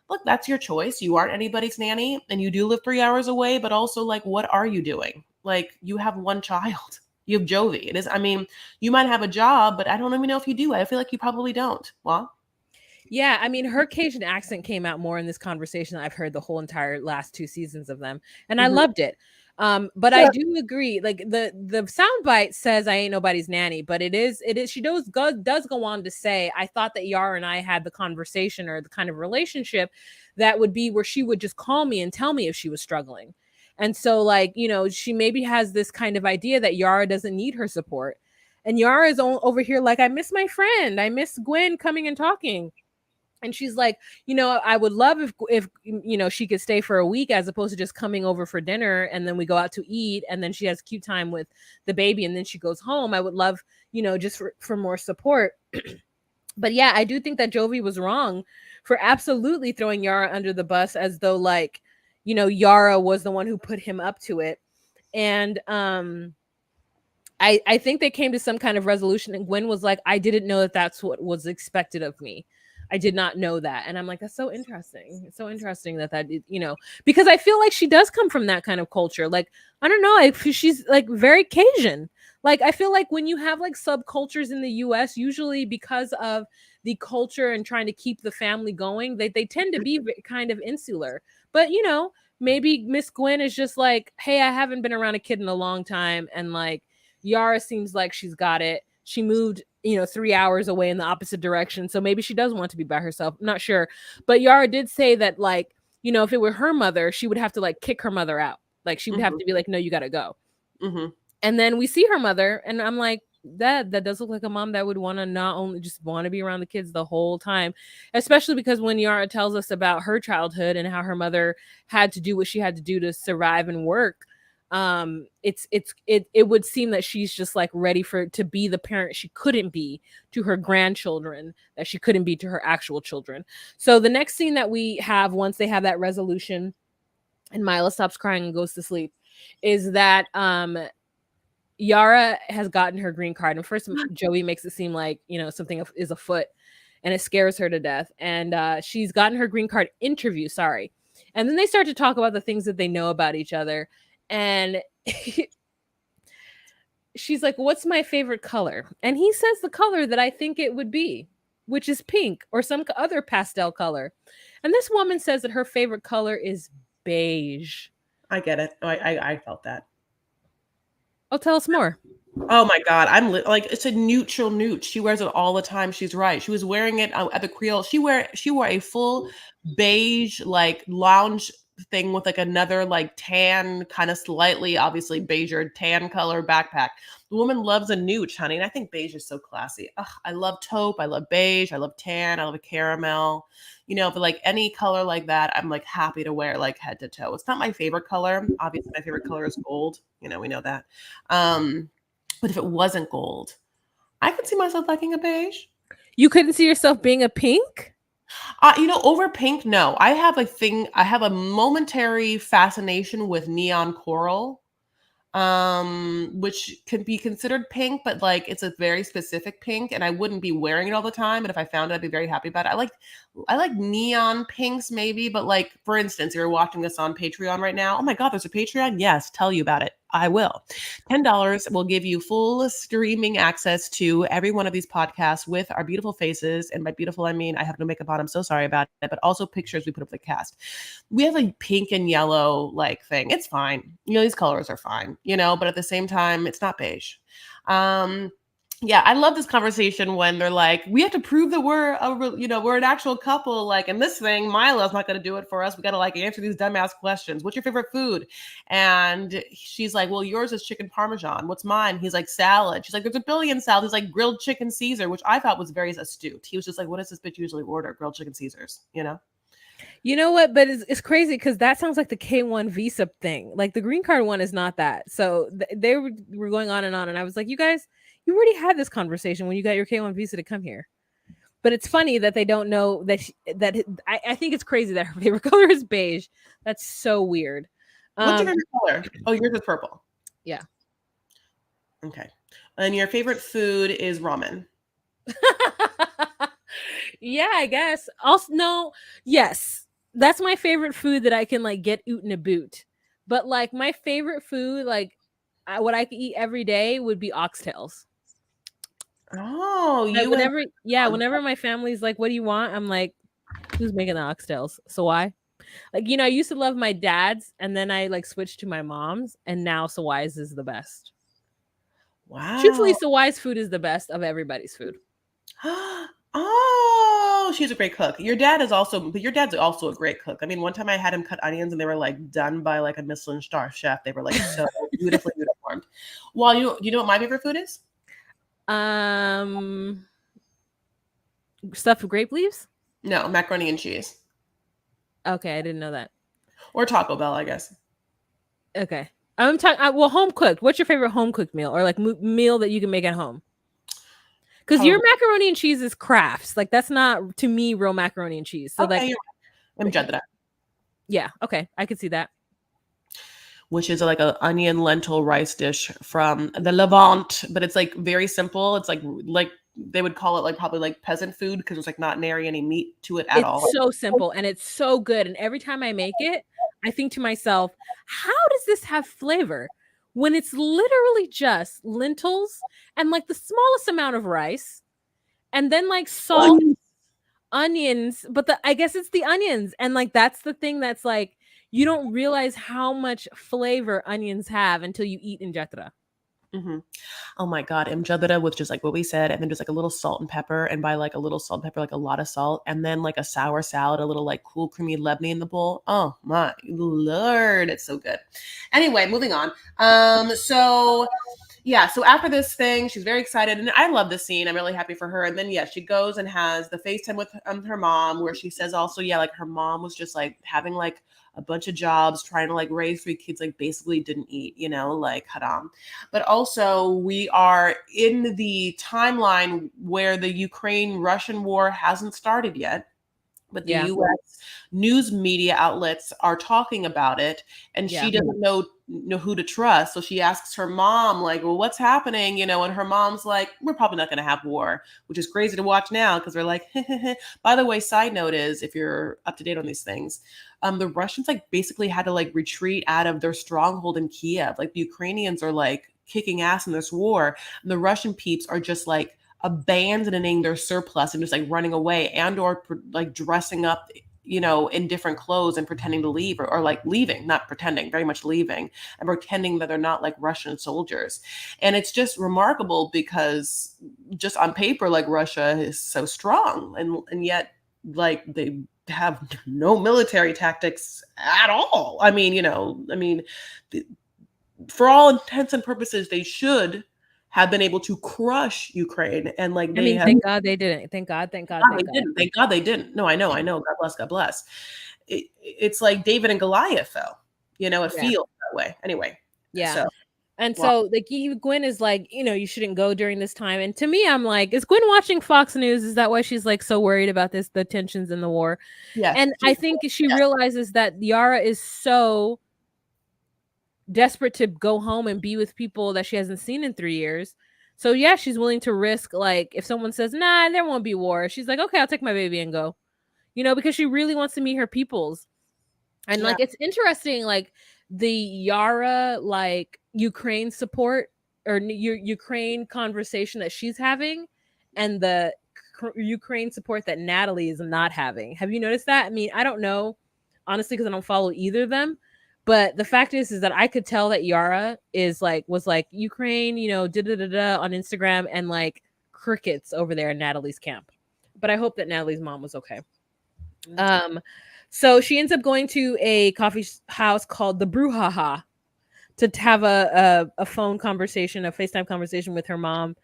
look, that's your choice. You aren't anybody's nanny and you do live 3 hours away, but also like, what are you doing? Like, you have one child. You have Jovi. It is, I mean, you might have a job, but I don't even know if you do. I feel like you probably don't. Well, yeah, I mean, her Cajun accent came out more in this conversation than I've heard the whole entire last 2 seasons of them, and I loved it. But I do agree. Like the soundbite says, "I ain't nobody's nanny," but it is. She does go on to say, "I thought that Yara and I had the conversation or the kind of relationship that would be where she would just call me and tell me if she was struggling." And so, like, she maybe has this kind of idea that Yara doesn't need her support, and Yara is over here like, "I miss my friend. I miss Gwen coming and talking." And she's like, I would love if she could stay for a week as opposed to just coming over for dinner and then we go out to eat and then she has cute time with the baby and then she goes home. I would love, just for more support. But yeah, I do think that Jovi was wrong for absolutely throwing Yara under the bus as though like, Yara was the one who put him up to it. And I think they came to some kind of resolution and Gwen was like, I didn't know that that's what was expected of me. I did not know that. And I'm like, that's so interesting. It's so interesting that because I feel like she does come from that kind of culture. Like, I don't know, she's like very Cajun. Like, I feel like when you have like subcultures in the US, usually because of the culture and trying to keep the family going, they tend to be kind of insular. But, maybe Miss Gwen is just like, hey, I haven't been around a kid in a long time, and like Yara seems like she's got it. She moved, 3 hours away in the opposite direction, so maybe she does want to be by herself. I'm not sure, but Yara did say that, like, if it were her mother, she would have to like kick her mother out. Like she would have Mhm. to be like, no, you got to go. Mhm. And then we see her mother, and I'm like, that does look like a mom that would want to not only just want to be around the kids the whole time, especially because when Yara tells us about her childhood and how her mother had to do what she had to do to survive and work, it would seem that she's just like ready to be the parent she couldn't be to her grandchildren, that she couldn't be to her actual children. So the next scene that we have, once they have that resolution and Mila stops crying and goes to sleep, is that Yara has gotten her green card, and first Joey makes it seem like something is afoot, and it scares her to death. And she's gotten her green card interview. Sorry, and then they start to talk about the things that they know about each other, and she's like, "What's my favorite color?" And he says the color that I think it would be, which is pink or some other pastel color. And this woman says that her favorite color is beige. I get it. I felt that. Oh, tell us more. Oh my god, like it's a neutral newt. She wears it all the time. She's right. She was wearing it at the Creole. She wore a full beige like lounge thing with like another like tan, kind of slightly obviously beige or tan color backpack. The woman loves a newt, honey, and I think beige is so classy. Ugh, I love taupe. I love beige. I love tan. I love a caramel. But like any color like that, I'm like happy to wear like head to toe. It's not my favorite color. Obviously, my favorite color is gold. We know that. But if it wasn't gold, I could see myself liking a beige. You couldn't see yourself being a pink? Over pink, no. I have a momentary fascination with neon coral, which could be considered pink, but like it's a very specific pink, and I wouldn't be wearing it all the time. And if I found it, I'd be very happy about it. I like neon pinks maybe, but like for instance, you're watching this on Patreon right now. Oh my god, there's a Patreon. Yes, tell you about it. I will. $10 will give you full streaming access to every one of these podcasts with our beautiful faces. And by beautiful, I mean I have no makeup on. I'm so sorry about it, but also pictures we put up the cast. We have a pink and yellow like thing. It's fine. These colors are fine, but at the same time, it's not beige. Yeah, I love this conversation when they're like, we have to prove that we're an actual couple. Like in this thing, Milo's not going to do it for us. We got to like answer these dumbass questions. What's your favorite food? And she's like, well, yours is chicken Parmesan. What's mine? He's like, salad. She's like, there's a billion salads. He's like, grilled chicken Caesar, which I thought was very astute. He was just like, what does this bitch usually order? Grilled chicken Caesars, You know what? But it's crazy because that sounds like the K1 visa thing. Like the green card one is not that. So they were going on, and I was like, you guys, you already had this conversation when you got your K1 visa to come here. But it's funny that they don't know I think it's crazy that her favorite color is beige. That's so weird. What's your favorite color? Oh, yours is purple. Yeah. Okay. And your favorite food is ramen. Yeah, I guess. Also, no, yes, that's my favorite food that I can like get oot a boot. But like my favorite food, like what I could eat every day would be oxtails. Oh, whenever my family's like, "What do you want?" I'm like, "Who's making the oxtails?" So why? Like I used to love my dad's, and then I like switched to my mom's, and now Sawai's is the best. Truthfully, wow. Sawai's food is the best of everybody's food. Oh, she's a great cook. Your dad's also a great cook. I mean, one time I had him cut onions and they were like done by like a Michelin star chef. They were like so beautifully uniformed. Well, you know what my favorite food is? Stuffed grape leaves? No, macaroni and cheese. Okay, I didn't know that. Or Taco Bell, I guess. Okay. I'm talking well, home cooked. What's your favorite home cooked meal or like meal that you can make at home? Because your macaroni and cheese is crafts. Like that's not to me real macaroni and cheese. So okay, I'm Jeddah. Yeah, okay. I could see that. Which is like an onion lentil rice dish from the Levant, but it's like very simple. It's like they would call it like probably like peasant food because there's like not nary any meat to it at all. It's so simple and it's so good. And every time I make it, I think to myself, how does this have flavor when it's literally just lentils and like the smallest amount of rice and then like salt, onions, but I guess it's the onions. And like that's the thing that's like, You don't realize how much flavor onions have until you eat injera. Hmm. Oh my God, mjadra with just like what we said, and then just like a little salt and pepper, and by like a little salt and pepper, like a lot of salt, and then like a sour salad, a little like cool creamy lebni in the bowl. Oh my Lord, it's so good. Anyway, moving on. So yeah, so after this thing, she's very excited, and I love this scene. I'm really happy for her. And then yeah, she goes and has the FaceTime with her mom, where she says also, yeah, like her mom was just like having like a bunch of jobs, trying to like raise three kids, like basically didn't eat, like haram. But also, we are in the timeline where the Ukraine-Russian war hasn't started yet, but the Yeah. US news media outlets are talking about it, and she Yeah. doesn't know who to trust. So she asks her mom, like, well, what's happening? And her mom's like, we're probably not going to have war, which is crazy to watch now because they're like, by the way, side note is, if you're up to date on these things, the Russians like basically had to like retreat out of their stronghold in Kiev. Like the Ukrainians are like kicking ass in this war, and the Russian peeps are just like abandoning their surplus and just like running away, and or like dressing up in different clothes and pretending to leave, or like leaving, not pretending, very much leaving, and pretending that they're not like Russian soldiers. And it's just remarkable because just on paper, like Russia is so strong, and yet like they have no military tactics at all. For all intents and purposes, they should have been able to crush Ukraine, and like I they mean, have. thank God they didn't. Thank God, thank God, God, they thank God. didn't. Thank God they didn't. No, I know, I know. God bless, God bless. It's like David and Goliath, though. It Yeah. feels that way. Anyway, Yeah. so And well, so like Gwen is like, you shouldn't go during this time. And to me, I'm like, is Gwen watching Fox News? Is that why she's like so worried about the tensions in the war? yes, And I think she yes, realizes that Yara is so desperate to go home and be with people that she hasn't seen in 3 years. So yeah, she's willing to risk, like, if someone says, nah, there won't be war, she's like, okay, I'll take my baby and go. Because she really wants to meet her peoples. And yeah, like it's interesting, like the Yara like Ukraine support or Ukraine conversation that she's having, and the Ukraine support that Natalie is not having. Have you noticed that? I mean, I don't know, honestly, because I don't follow either of them. But the fact is that I could tell that Yara was like Ukraine, da da da da on Instagram, and like crickets over there in Natalie's camp. But I hope that Natalie's mom was okay. that's good. Um, so she ends up going to a coffee house called the Brouhaha to have a phone conversation, a FaceTime conversation with her mom.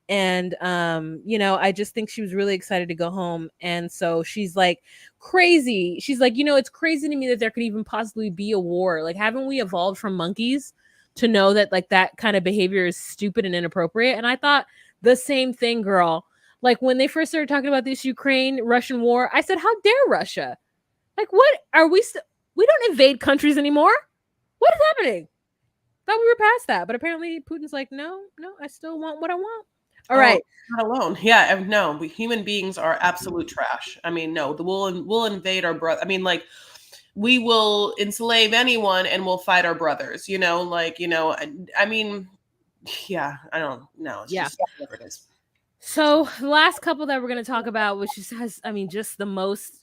And I just think she was really excited to go home. And so she's like crazy. She's like, it's crazy to me that there could even possibly be a war. Like, haven't we evolved from monkeys to know that like that kind of behavior is stupid and inappropriate? And I thought the same thing, girl. Like when they first started talking about this Ukraine Russian war, I said, how dare Russia? Like, what are we? We don't invade countries anymore. What is happening? Thought we were past that, but apparently Putin's like, no, I still want what I want. All Oh, right. not alone. Yeah, no, human beings are absolute trash. I mean, no, we'll invade our brother. I mean, like, we will enslave anyone and we'll fight our brothers. I mean, yeah, I don't know. It's Yeah. just whatever it is. So the last couple that we're going to talk about, which just has, I mean, just the most.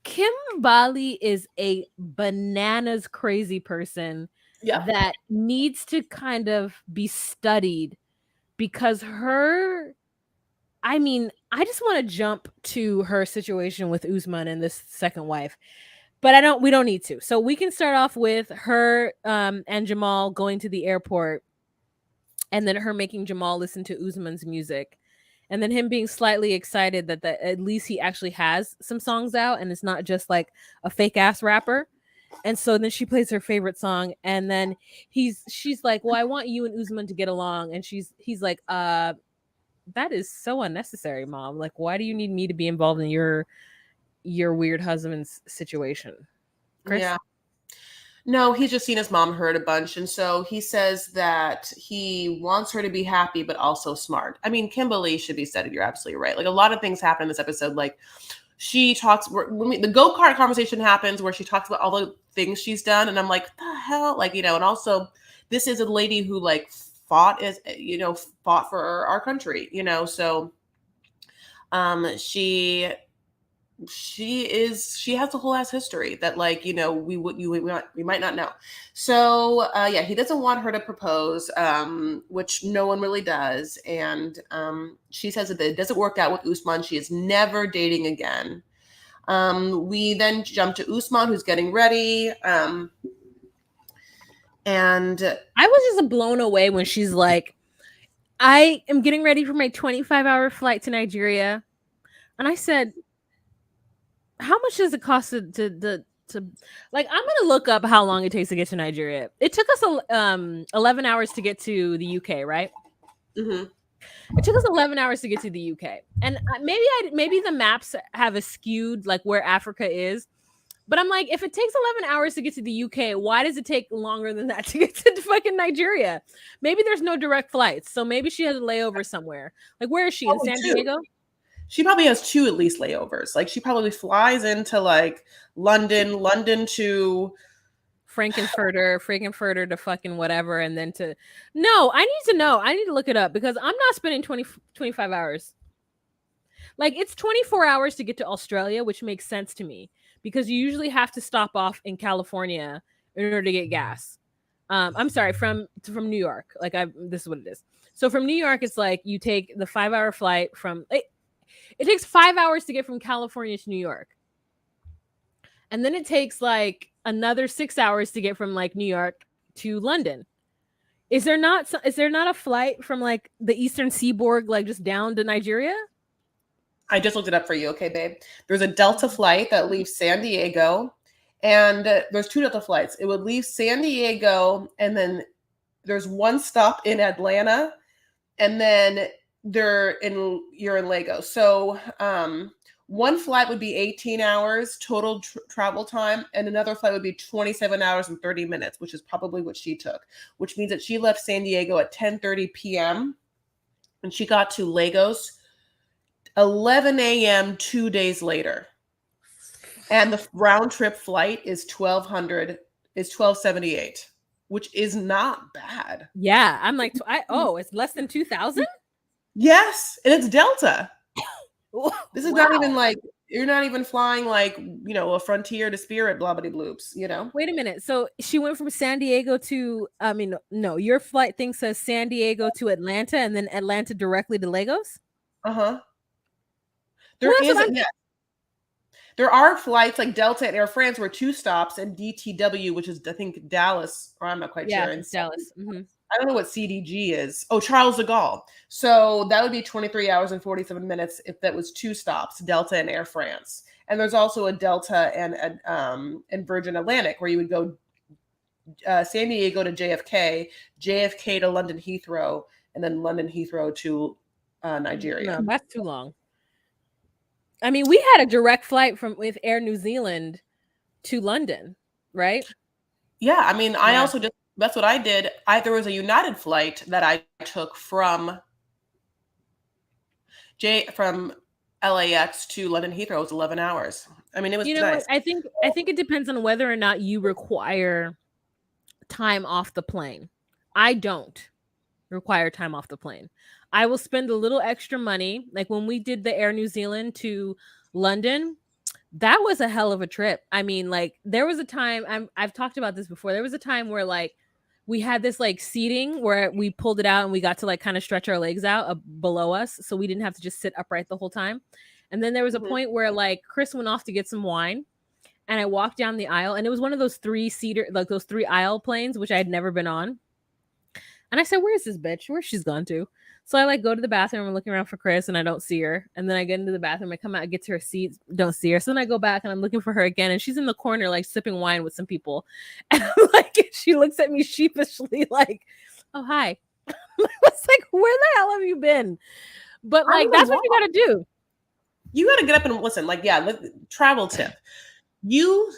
Kim Bali is a bananas crazy person Yeah. that needs to kind of be studied, because I just want to jump to her situation with Usman and this second wife, but we don't need to. So we can start off with her and Jamal going to the airport, and then her making Jamal listen to Usman's music, and then him being slightly excited that at least he actually has some songs out and it's not just like a fake ass rapper. And so then she plays her favorite song, and then she's like, well, I want you and Usman to get along, and he's like, that is so unnecessary, mom. Like, why do you need me to be involved in your weird husband's situation? Chris? Yeah. No, he's just seen his mom hurt a bunch. And so he says that he wants her to be happy, but also smart. I mean, Kimberly should be studied. You're absolutely right. Like, a lot of things happen in this episode. Like, she talks, the go-kart conversation happens where she talks about all the things she's done. And I'm like, the hell? Like, and also this is a lady who like fought for our country, so she she has a whole ass history that, like, we might not know. So yeah, he doesn't want her to propose, which no one really does. And she says that it doesn't work out with Usman. She is never dating again. We then jump to Usman, who's getting ready. And I was just blown away when she's like, I am getting ready for my 25-hour flight to Nigeria. And I said, how much does it cost to like, I'm gonna look up how long it takes to get to Nigeria. It took us 11 hours to get to the UK, right? mhm. It took us 11 hours to get to the UK. And maybe the maps have a skewed like where Africa is. But I'm like, if it takes 11 hours to get to the UK, why does it take longer than that to get to fucking Nigeria? Maybe there's no direct flights. So maybe she has a layover somewhere. Like, where is she? In San Diego? She probably has two at least layovers. Like, she probably flies into like London to Frankenfurter to fucking whatever. And then to, no, I need to know. I need to look it up because I'm not spending 25 hours. Like, it's 24 hours to get to Australia, which makes sense to me because you usually have to stop off in California in order to get gas. I'm sorry, from New York. Like, this is what it is. So from New York, it's like you take the 5-hour flight from it takes 5 hours to get from California to New York. And then it takes like another 6 hours to get from like New York to London. Is there not a flight from like the Eastern Seaboard like just down to Nigeria? I just looked it up for you, okay, babe. There's a Delta flight that leaves San Diego, and there's two Delta flights. It would leave San Diego, and then there's one stop in Atlanta, and then you're in Lagos. So one flight would be 18 hours total travel time, and another flight would be 27 hours and 30 minutes, which is probably what she took, which means that she left San Diego at 10:30 p.m. and she got to Lagos 11 a.m. 2 days later. And the round trip flight is 1278, which is not bad. Yeah, I'm like, it's less than 2,000? Yes, and it's Delta. This is Wow. not even like, you're not even flying like, a Frontier to Spirit, blah, blah, bloops, Wait a minute. So she went from San Diego to, no, your flight thing says San Diego to Atlanta and then Atlanta directly to Lagos? Uh-huh. Well, There are flights like Delta and Air France where two stops, and DTW, which is I think Dallas, or I'm not quite sure. Yeah, it's Dallas. Mm-hmm. I don't know what CDG is. Oh, Charles de Gaulle. So that would be 23 hours and 47 minutes if that was two stops, Delta and Air France. And there's also a Delta and Virgin Atlantic where you would go San Diego to JFK to London Heathrow, and then London Heathrow to Nigeria. No, that's too long. I mean, we had a direct flight with Air New Zealand to London, right? Yeah, I mean, I also just, that's what I did. There was a United flight that I took from LAX to London Heathrow. It was 11 hours. I mean, it was nice. I think it depends on whether or not you require time off the plane. I don't require time off the plane. I will spend a little extra money. Like when we did the Air New Zealand to London, that was a hell of a trip. I mean, like there was a time, I've talked about this before. There was a time where like we had this like seating where we pulled it out and we got to like kind of stretch our legs out below us. So we didn't have to just sit upright the whole time. And then there was a point where like Chris went off to get some wine and I walked down the aisle and it was one of those 3-seater, like those 3 aisle planes, which I had never been on. And I said, where's this bitch? Where's she's gone to? So I like go to the bathroom. I'm looking around for Chris and I don't see her. And then I get into the bathroom. I come out, I get to her seat, don't see her. So then I go back and I'm looking for her again. And she's in the corner, like sipping wine with some people. And I'm like, she looks at me sheepishly, like, oh, hi. It's like, where the hell have you been? But like, that's what you got to do. You got to get up and listen. Like, yeah, travel tip. You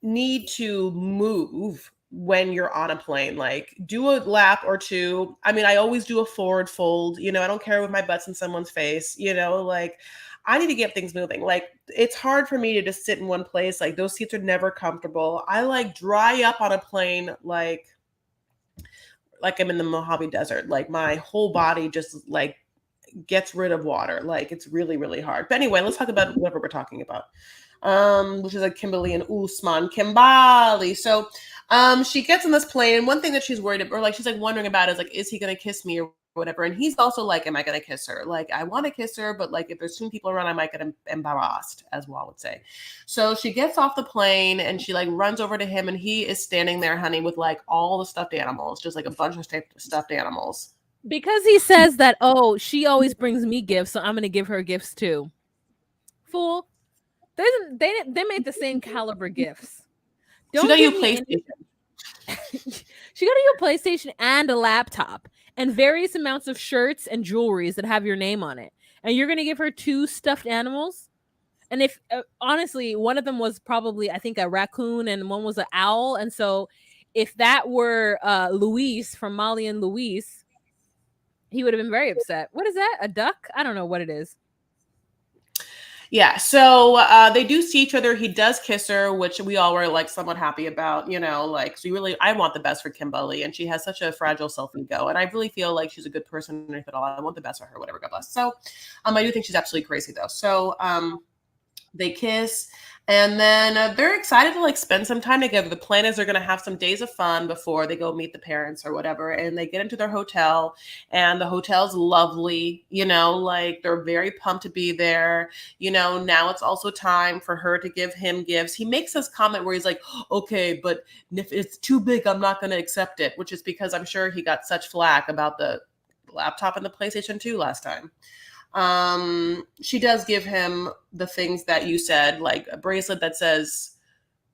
need to move when you're on a plane, like do a lap or two. I mean, I always do a forward fold, I don't care if my butt's in someone's face, like I need to get things moving. Like it's hard for me to just sit in one place. Like those seats are never comfortable. I like dry up on a plane like I'm in the Mojave Desert. Like my whole body just like gets rid of water. Like it's really, really hard. But anyway, let's talk about whatever we're talking about. Which is like Kimberly and Usman. Kimberly. So she gets on this plane, and one thing that she's worried about, or like she's like wondering about is like, is he gonna kiss me or whatever? And he's also like, am I gonna kiss her? Like, I want to kiss her, but like if there's too many people around, I might get embarrassed, as Wall would say. So she gets off the plane and she like runs over to him, and he is standing there, honey, with like all the stuffed animals, just like a bunch of stuffed animals. Because he says that, oh, she always brings me gifts, so I'm gonna give her gifts too. Fool. They made the same caliber gifts. She Don't got you a give me any. PlayStation. She got you a PlayStation and a laptop and various amounts of shirts and jewelries that have your name on it. And you're gonna give her 2 stuffed animals? And if honestly, one of them was probably, I think, a raccoon, and one was an owl. And so, if that were Luis from Molly and Luis, he would have been very upset. What is that? A duck? I don't know what it is. Yeah, so they do see each other. He does kiss her, which we all were like somewhat happy about, you know, like, so really, I want the best for Kimberly, and she has such a fragile self-ego, and I really feel like she's a good person, and if at all, I want the best for her, whatever, God bless. So I do think she's absolutely crazy though. So they kiss, and then they're excited to like spend some time together. The plan is they're going to have some days of fun before they go meet the parents or whatever. And they get into their hotel, and the hotel's lovely, you know, like they're very pumped to be there. You know, now it's also time for her to give him gifts. He makes this comment where he's like, okay, but if it's too big, I'm not going to accept it, which is because I'm sure he got such flack about the laptop and the PlayStation 2 last time. She does give him the things that you said, like a bracelet that says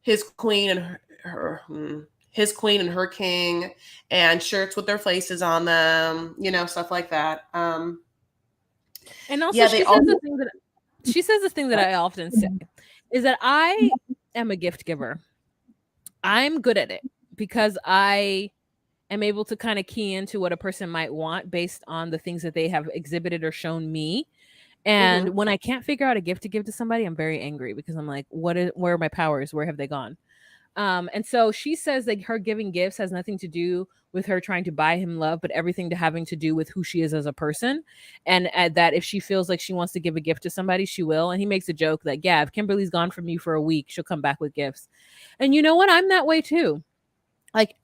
his queen and his queen and her king, and shirts with their faces on them, you know, stuff like that. And also, yeah, she says the thing that I often say is that I am a gift giver. I'm good at it because I am able to kind of key into what a person might want based on the things that they have exhibited or shown me. And when I can't figure out a gift to give to somebody, I'm very angry because I'm like, where are my powers? Where have they gone? And so she says that her giving gifts has nothing to do with her trying to buy him love, but everything to having to do with who she is as a person. And that if she feels like she wants to give a gift to somebody, she will. And he makes a joke that, yeah, if Kimberly's gone from you for a week, she'll come back with gifts. And you know what? I'm that way too. Like,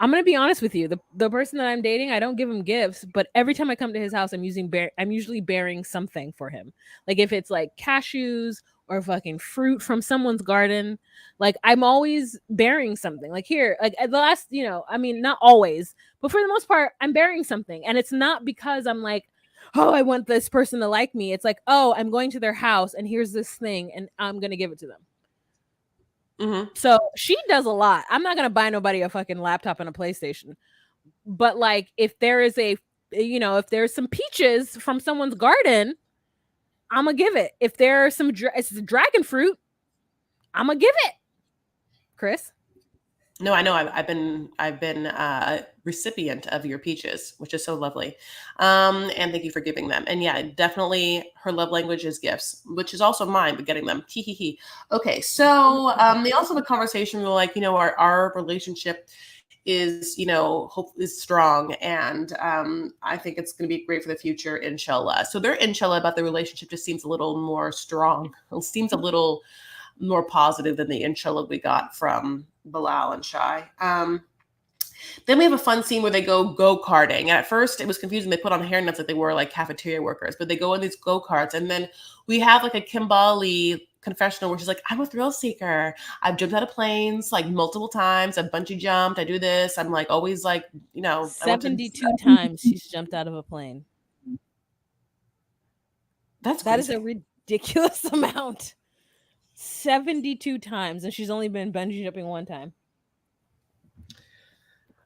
I'm gonna be honest with you. The person that I'm dating, I don't give him gifts, but every time I come to his house, I'm usually bearing something for him. Like if it's like cashews or fucking fruit from someone's garden, like I'm always bearing something. Like here, like at the last, you know, I mean, not always, but for the most part, I'm bearing something, and it's not because I'm like, oh, I want this person to like me. It's like, oh, I'm going to their house, and here's this thing, and I'm gonna give it to them. So she does a lot. I'm not gonna buy nobody a fucking laptop and a PlayStation, but like if there is if there's some peaches from someone's garden, I'm gonna give it. If there's some it's dragon fruit, I'm gonna give it. Chris? No, I know. I've been a recipient of your peaches, which is so lovely. And thank you for giving them. And yeah, definitely her love language is gifts, which is also mine, but getting them. Hee hee hee. Okay, so they also have a conversation where like, you know, our relationship is, you know, hope is strong, and I think it's going to be great for the future, inshallah. So their inshallah about the relationship just seems a little more strong. It seems a little more positive than the inshallah we got from Bilal and Shai. Then we have a fun scene where they go karting. And at first it was confusing. They put on hairnets like they were like cafeteria workers, but they go in these go karts. And then we have like a Kimberly confessional where she's like, I'm a thrill seeker. I've jumped out of planes like multiple times. I've bungee jumped. I do this. I'm like always like, you know, 72 times she's jumped out of a plane. That is a ridiculous amount. 72 times, and she's only been bungee jumping one time.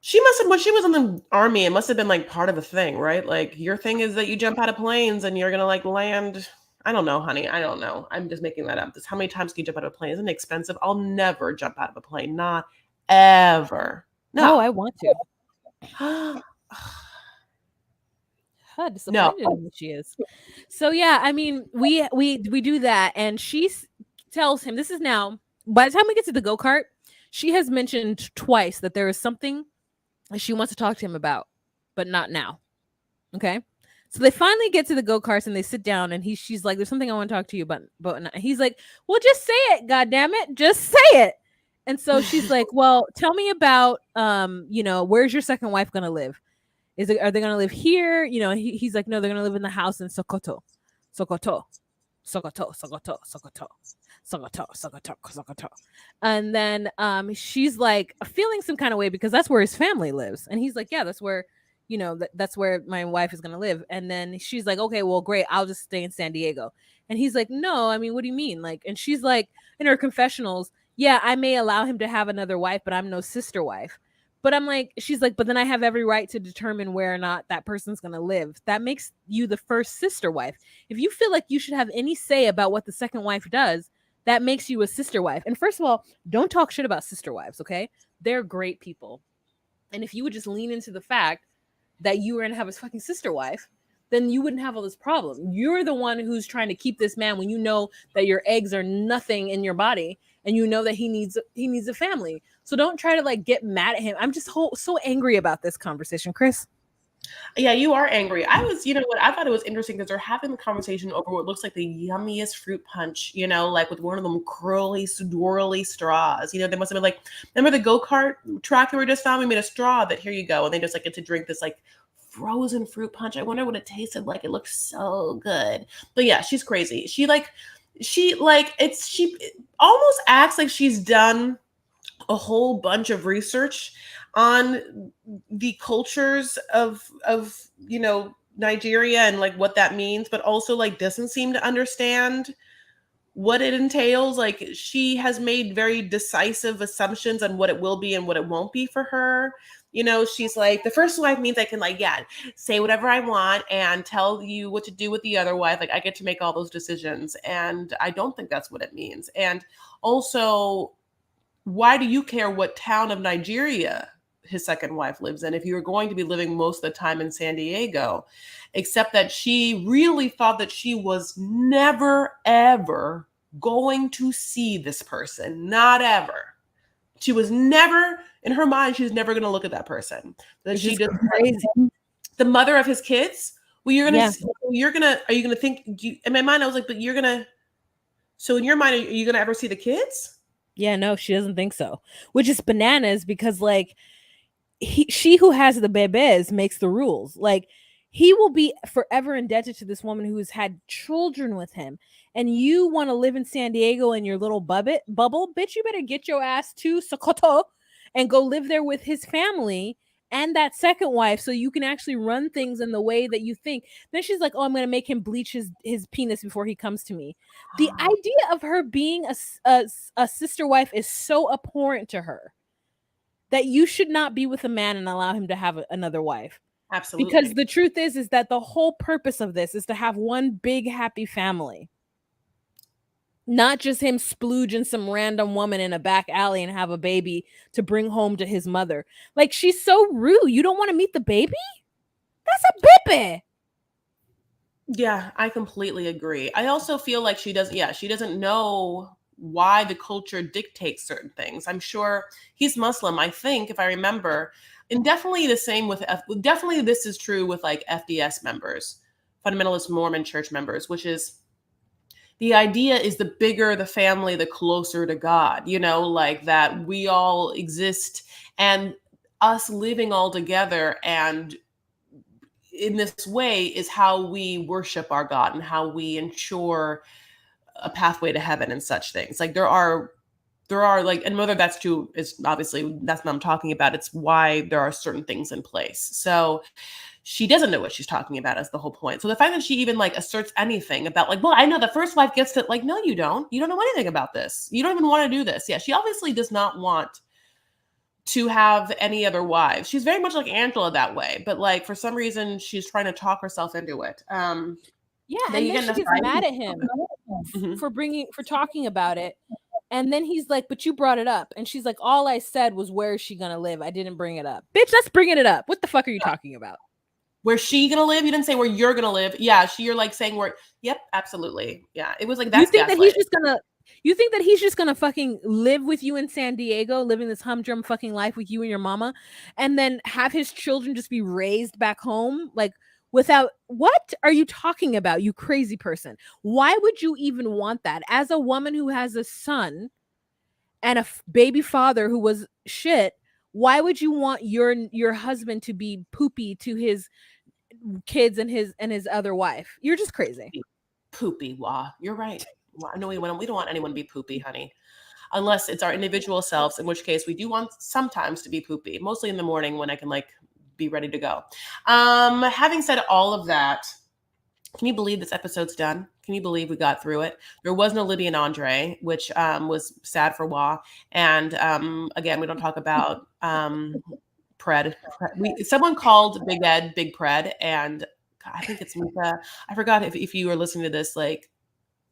She must have, when she was in the army, it must have been like part of a thing, right? Like your thing is that you jump out of planes and you're gonna like land. I don't know, honey. I don't know. I'm just making that up. This, how many times can you jump out of a plane? Isn't it expensive? I'll never jump out of a plane. Not ever. No, I want to. How disappointed in she is. So yeah, I mean, we do that, and she tells him this is now. By the time we get to the go-kart, she has mentioned twice that there is something she wants to talk to him about, but not now. Okay, So they finally get to the go-karts and they sit down and she's like, there's something I want to talk to you about. And he's like, well, just say it, God damn it. Just say it. And so she's like, well, tell me about, where's your second wife going to live? Are they going to live here? He's like, no, they're going to live in the house in Sokoto. Sokoto. Sokoto, Sokoto, Sokoto, Sokoto, Sokoto, Sokoto. And then she's like feeling some kind of way because that's where his family lives. And he's like, yeah, that's where, that's where my wife is going to live. And then she's like, okay, well, great. I'll just stay in San Diego. And he's like, no, I mean, what do you mean? Like, and she's like, in her confessionals, yeah, I may allow him to have another wife, but I'm no sister wife. But I'm like, she's like, but then I have every right to determine where or not that person's going to live. That makes you the first sister wife. If you feel like you should have any say about what the second wife does, that makes you a sister wife. And first of all, don't talk shit about sister wives, okay? They're great people. And if you would just lean into the fact that you were going to have a fucking sister wife, then you wouldn't have all this problem. You're the one who's trying to keep this man when you know that your eggs are nothing in your body and you know that he needs a family. So don't try to like get mad at him. I'm just so angry about this conversation, Chris. Yeah, you are angry. I was, I thought it was interesting because they're having the conversation over what looks like the yummiest fruit punch, like with one of them curly, swirly straws. They must have been like, remember the go-kart track that we just found? We made a straw that here you go. And they just like get to drink this like frozen fruit punch. I wonder what it tasted like. It looks so good. But yeah, she's crazy. She almost acts like she's done a whole bunch of research on the cultures of Nigeria and like what that means, but also like doesn't seem to understand what it entails. Like she has made very decisive assumptions on what it will be and what it won't be for her. She's like, the first wife means I can like, yeah, say whatever I want and tell you what to do with the other wife. Like I get to make all those decisions. And I don't think that's what it means. And also, why do you care what town of Nigeria his second wife lives in if you're going to be living most of the time in San Diego? Except that she really thought that she was never, ever going to see this person. Not ever. She was never, in her mind, she was never going to look at that person. That she just crazy. The mother of his kids. Well, are you going to think, in my mind, I was like, but so in your mind, are you going to ever see the kids? Yeah, no, she doesn't think so. Which is bananas because like she who has the bebés makes the rules. Like he will be forever indebted to this woman who has had children with him. And you want to live in San Diego in your little bubble, bitch, you better get your ass to Sokoto and go live there with his family and that second wife so you can actually run things in the way that you think. Then she's like, oh, I'm going to make him bleach his penis before he comes to me. The idea of her being a sister wife is so abhorrent to her that you should not be with a man and allow him to have another wife. Absolutely. Because the truth is that the whole purpose of this is to have one big happy family. Not just him splooging some random woman in a back alley and have a baby to bring home to his mother. Like, she's so rude. You don't want to meet the baby? That's a baby. Yeah, I completely agree. I also feel like she doesn't know why the culture dictates certain things. I'm sure he's Muslim, I think, if I remember. And definitely the same with, definitely this is true with like FDS members, Fundamentalist Mormon Church members, which is, the idea is the bigger the family, the closer to God, like that we all exist and us living all together and in this way is how we worship our God and how we ensure a pathway to heaven and such things. Like there are like, and whether that's true is obviously that's what I'm talking about. It's why there are certain things in place. So she doesn't know what she's talking about is the whole point. So the fact that she even like asserts anything about like, well, I know the first wife gets to like, no, you don't know anything about this. You don't even want to do this. Yeah. She obviously does not want to have any other wives. She's very much like Angela that way, but like for some reason she's trying to talk herself into it. Yeah, and then she gets mad at him for talking about it. And then he's like, but you brought it up. And she's like, all I said was, where is she going to live? I didn't bring it up. Bitch, that's bringing it up. What the fuck are you talking about? Where's she going to live? You didn't say where you're going to live. Yeah, you're like saying where, yep, absolutely. Yeah, it was like that. You think that he's just gonna fucking live with you in San Diego, living this humdrum fucking life with you and your mama, and then have his children just be raised back home, like without, what are you talking about, you crazy person? Why would you even want that? As a woman who has a son and a baby father who was shit, why would you want your husband to be poopy to his kids and his other wife? You're just crazy. Poopy, Wah. You're right. Wah. No, we don't want anyone to be poopy, honey. Unless it's our individual selves, in which case we do want sometimes to be poopy, mostly in the morning when I can like be ready to go. Having said all of that, can you believe this episode's done? Can you believe we got through it? There was no Libby and Andre, which was sad for Wah. And again, we don't talk about Pred. Someone called Big Ed Big Pred, and I think it's Mika. I forgot if you were listening to this, like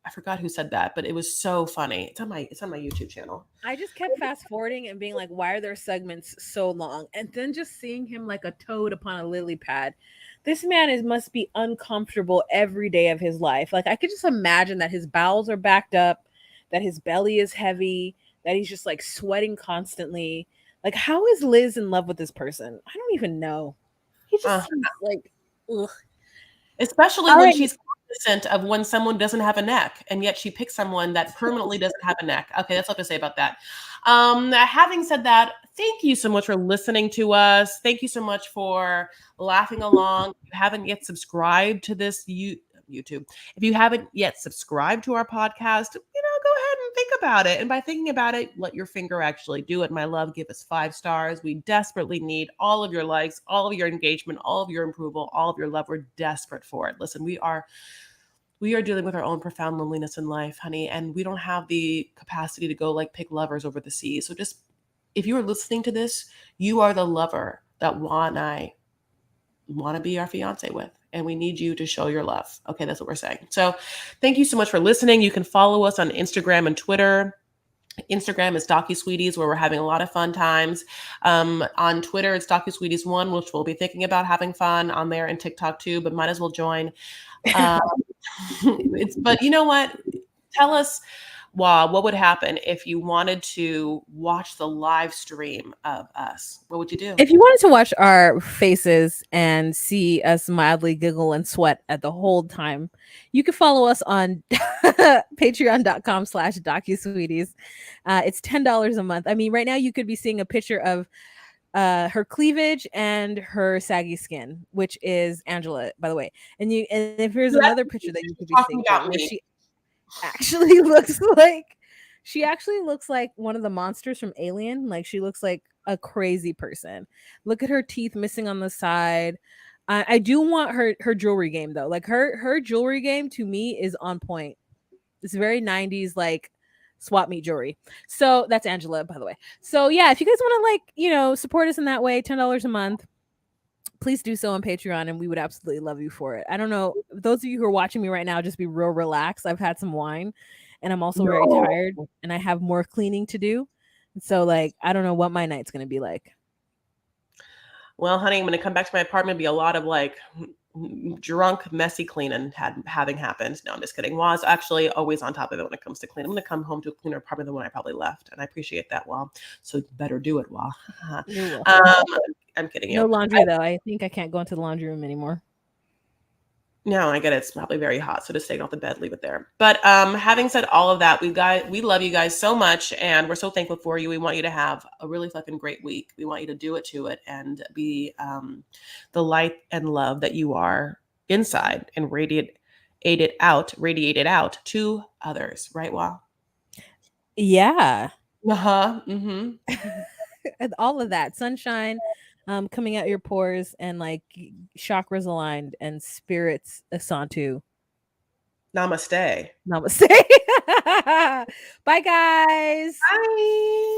I forgot who said that, but it was so funny. It's on my YouTube channel. I just kept fast forwarding and being like, why are their segments so long? And then just seeing him like a toad upon a lily pad. This man must be uncomfortable every day of his life. Like, I could just imagine that his bowels are backed up, that his belly is heavy, that he's just like sweating constantly. Like, how is Liz in love with this person? I don't even know. He just seems like, ugh. Especially when she's cognizant of when someone doesn't have a neck, and yet she picks someone that permanently doesn't have a neck. Okay, that's what to say about that. Having said that, thank you so much for listening to us. Thank you so much for laughing along. If you haven't yet subscribed to this YouTube, if you haven't yet subscribed to our podcast, go ahead and think about it. And by thinking about it, let your finger actually do it. My love, give us 5 stars. We desperately need all of your likes, all of your engagement, all of your approval, all of your love. We're desperate for it. Listen, we are dealing with our own profound loneliness in life, honey, and we don't have the capacity to go like pick lovers over the seas. So just, if you are listening to this, you are the lover that Juan and I want to be our fiance with, and we need you to show your love. Okay, that's what we're saying. So thank you so much for listening. You can follow us on Instagram and Twitter. Instagram is DocuSweeties, where we're having a lot of fun times. On Twitter, it's DocuSweeties1, which we'll be thinking about having fun on there, and TikTok too, but might as well join. But you know what? Tell us, what would happen if you wanted to watch the live stream of us? What would you do? If you wanted to watch our faces and see us mildly giggle and sweat at the whole time, you can follow us on patreon.com/DocuSweeties. It's $10 a month. I mean, right now you could be seeing a picture of her cleavage and her saggy skin, which is Angela, by the way. And if there's another picture that you could be seeing where she actually looks like one of the monsters from Alien. Like, she looks like a crazy person. Look at her teeth missing on the side. I do want her jewelry game though. Like, her jewelry game to me is on point. It's very 90s, like swap meet jewelry. So that's Angela, by the way. So yeah, if you guys want to support us in that way, $10 a month, please do so on Patreon, and we would absolutely love you for it. I don't know, those of you who are watching me right now, just be real relaxed. I've had some wine, and I'm also very tired, and I have more cleaning to do. So like, I don't know what my night's gonna be like. Well, honey, I'm gonna come back to my apartment. Be a lot of like drunk, messy cleaning having happened. No, I'm just kidding. Wa's actually always on top of it when it comes to cleaning. I'm gonna come home to a cleaner apartment than when I probably left, and I appreciate that, Wa. So better do it, Wa. I'm kidding you. No laundry though. I think I can't go into the laundry room anymore. No, I get it. It's probably very hot, so just take it off the bed, leave it there. But having said all of that, we love you guys so much, and we're so thankful for you. We want you to have a really fucking great week. We want you to do it to it and be the light and love that you are inside, and radiate it out to others. Right, Wa? Yeah. Mm-hmm. And all of that sunshine coming out your pores, and like chakras aligned and spirits asantu. Namaste. Namaste. Bye guys. Bye.